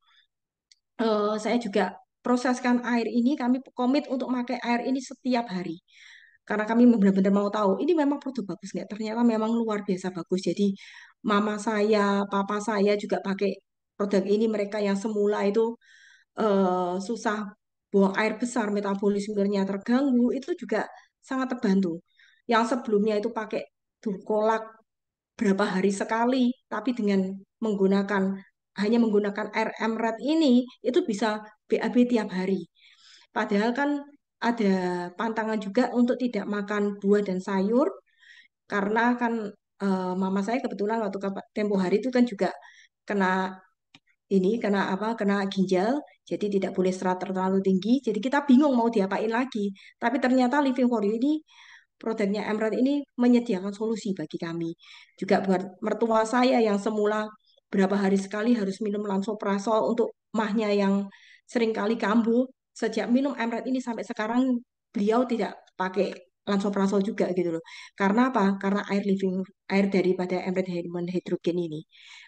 saya juga proseskan air ini, kami komit untuk pakai air ini setiap hari. Karena kami benar-benar mau tahu, ini memang produk bagus nggak? Ternyata memang luar biasa bagus. Jadi mama saya, papa saya juga pakai produk ini. Mereka yang semula itu susah buang air besar, metabolismenya terganggu, itu juga sangat terbantu. Yang sebelumnya itu pakai Durkolak berapa hari sekali, tapi dengan menggunakan hanya menggunakan air MRED ini, itu bisa BAB tiap hari. Padahal kan ada pantangan juga untuk tidak makan buah dan sayur, karena kan mama saya kebetulan waktu tempo hari itu kan juga kena ini kena apa kena ginjal jadi tidak boleh serat terlalu tinggi jadi kita bingung mau diapain lagi tapi ternyata Living for You ini produknya Emerald ini menyediakan solusi bagi kami juga buat mertua saya yang semula berapa hari sekali harus minum lansoprazol untuk mahnya yang sering kali kambuh sejak minum Emerald ini sampai sekarang beliau tidak pakai lansoprazol juga gitu loh karena apa karena air daripada Emerald Hydrogen ini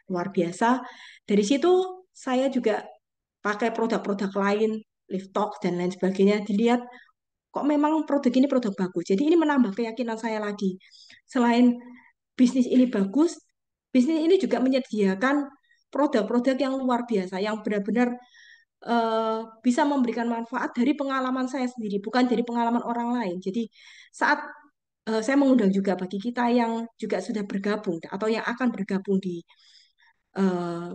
luar biasa dari situ saya juga pakai produk-produk lain, Liftox dan lain sebagainya. Dilihat kok memang produk ini produk bagus. Jadi ini menambah keyakinan saya lagi. Selain bisnis ini bagus, bisnis ini juga menyediakan produk-produk yang luar biasa, yang benar-benar bisa memberikan manfaat dari pengalaman saya sendiri, bukan dari pengalaman orang lain. Jadi saat saya mengundang juga bagi kita yang juga sudah bergabung atau yang akan bergabung di eh,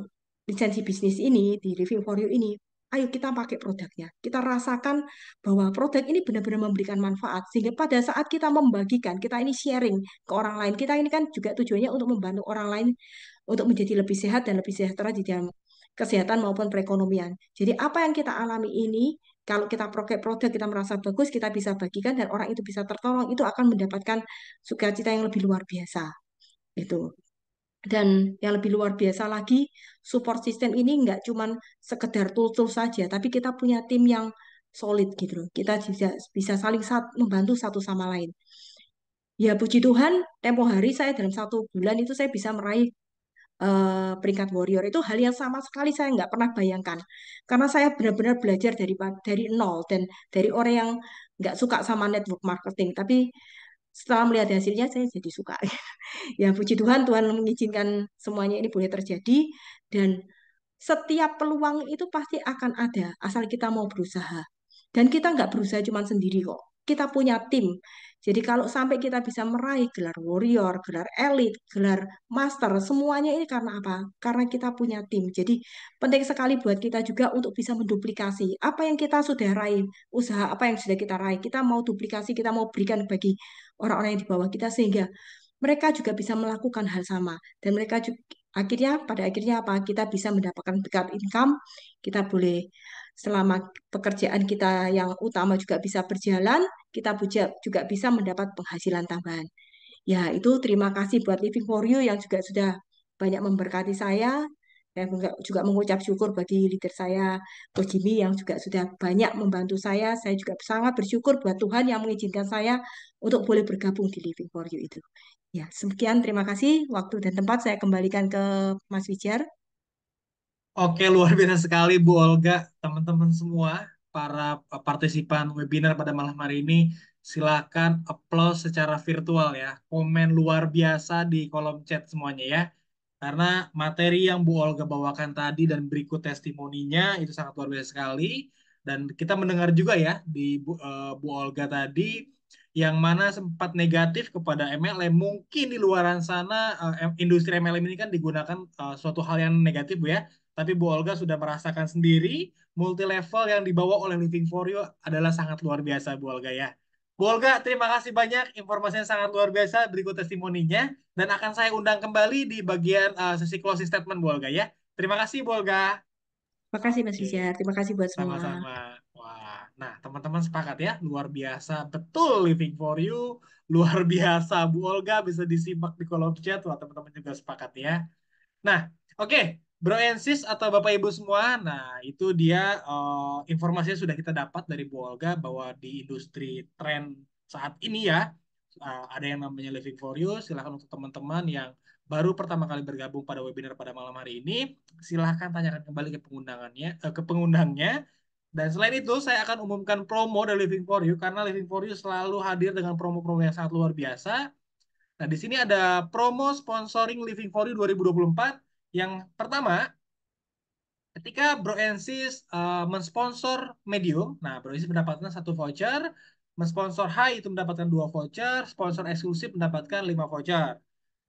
lisensi bisnis ini, di Review for You ini, ayo kita pakai produknya. Kita rasakan bahwa produk ini benar-benar memberikan manfaat. Sehingga pada saat kita membagikan, kita ini sharing ke orang lain. Kita ini kan juga tujuannya untuk membantu orang lain untuk menjadi lebih sehat dan lebih sejahtera di dalam kesehatan maupun perekonomian. Jadi apa yang kita alami ini, kalau kita pakai produk, kita merasa bagus, kita bisa bagikan dan orang itu bisa tertolong, itu akan mendapatkan sukacita yang lebih luar biasa. Itu. Dan yang lebih luar biasa lagi, support system ini nggak cuman sekedar tools saja, tapi kita punya tim yang solid gitu loh. Kita bisa saling membantu satu sama lain. Ya puji Tuhan, tempo hari saya dalam 1 bulan itu saya bisa meraih peringkat warrior. Itu hal yang sama sekali saya nggak pernah bayangkan. Karena saya benar-benar belajar dari nol dan dari orang yang nggak suka sama network marketing. Tapi setelah melihat hasilnya saya jadi suka. Ya puji Tuhan, Tuhan mengizinkan semuanya ini boleh terjadi dan setiap peluang itu pasti akan ada asal kita mau berusaha. Dan kita nggak berusaha cuma sendiri kok. Kita punya tim. Jadi kalau sampai kita bisa meraih gelar warrior, gelar elite, gelar master, semuanya ini karena apa? Karena kita punya tim. Jadi penting sekali buat kita juga untuk bisa menduplikasi apa yang kita sudah raih, usaha apa yang sudah kita raih. Kita mau duplikasi, kita mau berikan bagi orang-orang yang di bawah kita sehingga mereka juga bisa melakukan hal sama dan mereka juga akhirnya pada akhirnya apa kita bisa mendapatkan backup income, kita boleh selama pekerjaan kita yang utama juga bisa berjalan, kita juga bisa mendapat penghasilan tambahan. Ya, itu terima kasih buat Living for You yang juga sudah banyak memberkati saya. Dan juga mengucap syukur bagi leader saya, Coach Jimmy, yang juga sudah banyak membantu saya. Saya juga sangat bersyukur buat Tuhan yang mengizinkan saya untuk boleh bergabung di Living for You itu. Ya, sekian terima kasih. Waktu dan tempat saya kembalikan ke Mas Wijar. Oke, luar biasa sekali Bu Olga, teman-teman semua, para partisipan webinar pada malam hari ini, silakan applause secara virtual ya, komen luar biasa di kolom chat semuanya ya, karena materi yang Bu Olga bawakan tadi dan berikut testimoninya itu sangat luar biasa sekali, dan kita mendengar juga ya di Bu Olga tadi, yang mana sempat negatif kepada MLM, mungkin di luaran sana industri MLM ini kan digunakan suatu hal yang negatif Bu ya, tapi Bu Olga sudah merasakan sendiri multi level yang dibawa oleh Living for You adalah sangat luar biasa Bu Olga ya. Bu Olga, terima kasih banyak informasinya sangat luar biasa berikut testimoninya dan akan saya undang kembali di bagian sesi closing statement Bu Olga ya. Terima kasih Bu Olga. Terima kasih Mas Oke, Wijar. Terima kasih buat semua. sama-sama. Wah, nah teman-teman sepakat ya, luar biasa betul Living for You, luar biasa Bu Olga bisa disimak di kolom chat. Wah, teman-teman juga sepakat ya. Nah, oke, Bro and Sis atau Bapak Ibu semua, nah itu dia informasinya sudah kita dapat dari Bu Olga bahwa di industri tren saat ini ya, ada yang namanya Living for You. Silahkan untuk teman-teman yang baru pertama kali bergabung pada webinar pada malam hari ini, silahkan tanyakan kembali ke pengundangannya, ke pengundangnya. Dan selain itu, saya akan umumkan promo dari Living for You karena Living for You selalu hadir dengan promo-promo yang sangat luar biasa. Nah, di sini ada promo sponsoring Living for You 2024. Yang pertama, ketika Bro and Sis mensponsor Medium, nah Bro and Sis mendapatkan satu voucher, mensponsor High itu mendapatkan dua voucher, sponsor eksklusif mendapatkan lima voucher.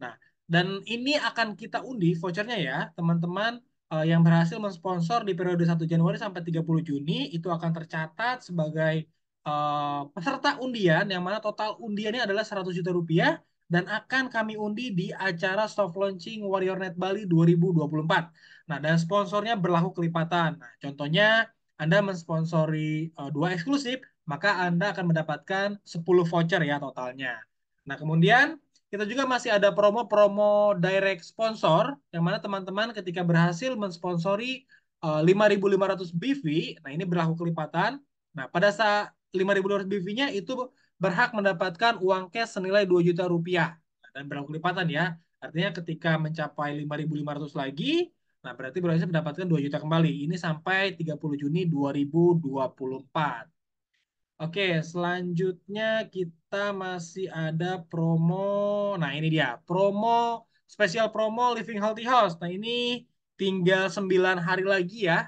Nah, dan ini akan kita undi vouchernya ya, teman-teman yang berhasil mensponsor di periode 1 Januari sampai 30 Juni itu akan tercatat sebagai peserta undian yang mana total undiannya adalah 100 juta rupiah dan akan kami undi di acara soft launching Warrior Net Bali 2024. Nah, dan sponsornya berlaku kelipatan. Nah, contohnya Anda mensponsori dua eksklusif, maka Anda akan mendapatkan 10 voucher ya totalnya. Nah, kemudian kita juga masih ada promo-promo direct sponsor, yang mana teman-teman ketika berhasil mensponsori 5.500 BV, nah ini berlaku kelipatan. Nah, pada saat 5.500 BV-nya itu berhak mendapatkan uang cash senilai 2 juta rupiah. Nah, dan berlaku kelipatan ya. Artinya ketika mencapai 5.500 lagi, nah, berarti berhasil mendapatkan 2 juta kembali. Ini sampai 30 Juni 2024. Oke, selanjutnya kita masih ada promo. Nah, ini dia. Spesial promo Living Healthy House. Nah, ini tinggal 9 hari lagi ya.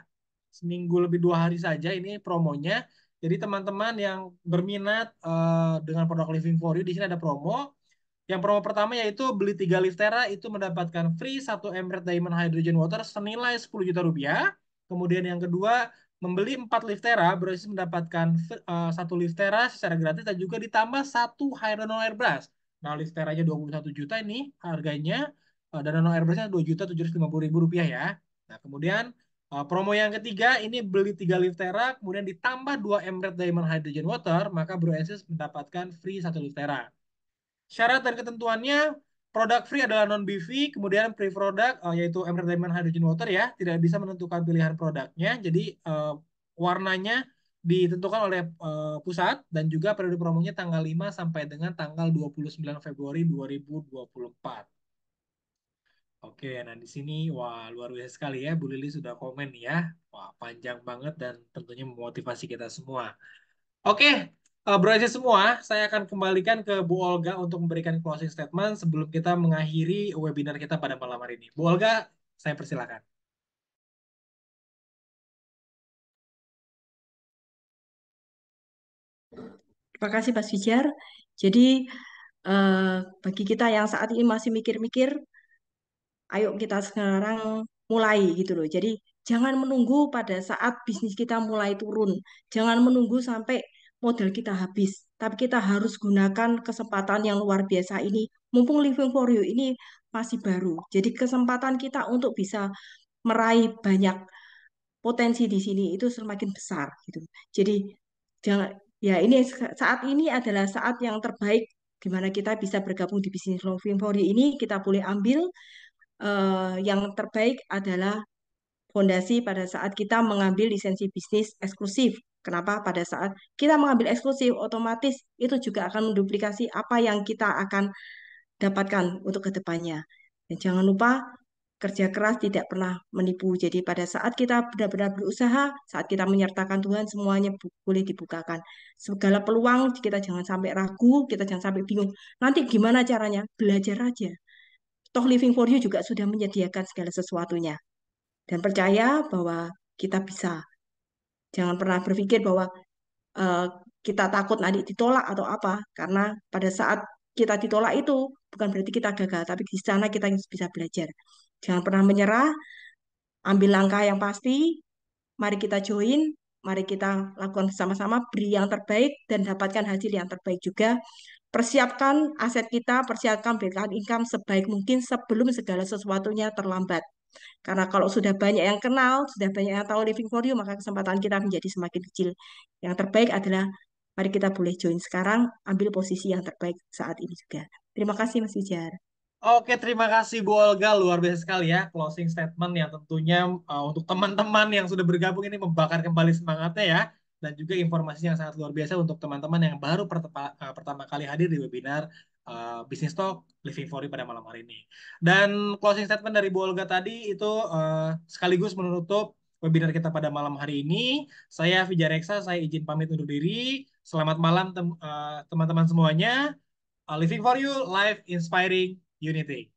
Seminggu lebih 2 hari saja ini promonya. Jadi teman-teman yang berminat dengan produk Living for You, di sini ada promo. Yang promo pertama yaitu beli 3 Liftera itu mendapatkan free satu Emerald Diamond Hydrogen Water senilai 10 juta rupiah. Kemudian yang kedua, membeli 4 Liftera berarti mendapatkan satu Liftera secara gratis dan juga ditambah satu Hyrono Airbrush. Nah, Lifteranya 21 juta ini harganya dan Hyrono Airbrushnya 2.750.000 rupiah ya. Nah, kemudian promo yang ketiga ini beli 3 Liftera kemudian ditambah 2 Emerald Diamond Hydrogen Water, maka Bro Esses mendapatkan free satu Liftera. Syarat dan ketentuannya, produk free adalah non-BV, kemudian free produk yaitu Emerald Diamond Hydrogen Water ya, tidak bisa menentukan pilihan produknya, jadi warnanya ditentukan oleh pusat dan juga periode promonya tanggal 5 sampai dengan tanggal 29 Februari 2024. Oke, nah di sini wah luar biasa sekali ya, Bu Lili sudah komen ya. Wah, panjang banget dan tentunya memotivasi kita semua. Oke, Bro aja semua, saya akan kembalikan ke Bu Olga untuk memberikan closing statement sebelum kita mengakhiri webinar kita pada malam hari ini. Bu Olga, saya persilakan. Terima kasih Mas Fijar. Jadi bagi kita yang saat ini masih mikir-mikir, ayo kita sekarang mulai gitu loh. Jadi jangan menunggu pada saat bisnis kita mulai turun. Jangan menunggu sampai modal kita habis. Tapi kita harus gunakan kesempatan yang luar biasa ini. Mumpung Living for You ini masih baru. Jadi kesempatan kita untuk bisa meraih banyak potensi di sini itu semakin besar gitu. Jadi jangan ya ini saat ini adalah saat yang terbaik di mana kita bisa bergabung di bisnis Living for You ini kita boleh ambil yang terbaik adalah fondasi pada saat kita mengambil lisensi bisnis eksklusif. Kenapa? Pada saat kita mengambil eksklusif, otomatis itu juga akan menduplikasi apa yang kita akan dapatkan untuk kedepannya. Dan jangan lupa kerja keras tidak pernah menipu. Jadi pada saat kita benar-benar berusaha, saat kita menyertakan Tuhan, semuanya boleh dibukakan. Segala peluang kita jangan sampai ragu, kita jangan sampai bingung. Nanti gimana caranya? Belajar aja. Toh Living for You juga sudah menyediakan segala sesuatunya. Dan percaya bahwa kita bisa. Jangan pernah berpikir bahwa eh, kita takut nanti ditolak atau apa. Karena pada saat kita ditolak itu bukan berarti kita gagal, tapi di sana kita bisa belajar. Jangan pernah menyerah, ambil langkah yang pasti, mari kita join, mari kita lakukan bersama-sama, beri yang terbaik dan dapatkan hasil yang terbaik juga. Persiapkan aset kita, persiapkan backup income sebaik mungkin sebelum segala sesuatunya terlambat. Karena kalau sudah banyak yang kenal, sudah banyak yang tahu Living for You, maka kesempatan kita menjadi semakin kecil. Yang terbaik adalah mari kita boleh join sekarang, ambil posisi yang terbaik saat ini juga. Terima kasih Mas Wijar. Oke, terima kasih Bu Olga. Luar biasa sekali ya closing statement yang tentunya untuk teman-teman yang sudah bergabung ini membakar kembali semangatnya ya. Dan juga informasi yang sangat luar biasa untuk teman-teman yang baru pertama kali hadir di webinar Business Talk Living for You pada malam hari ini. Dan closing statement dari Bu Olga tadi itu sekaligus menutup webinar kita pada malam hari ini. Saya Vija Reksa, saya izin pamit undur diri. Selamat malam teman-teman semuanya. Living for You, life inspiring unity.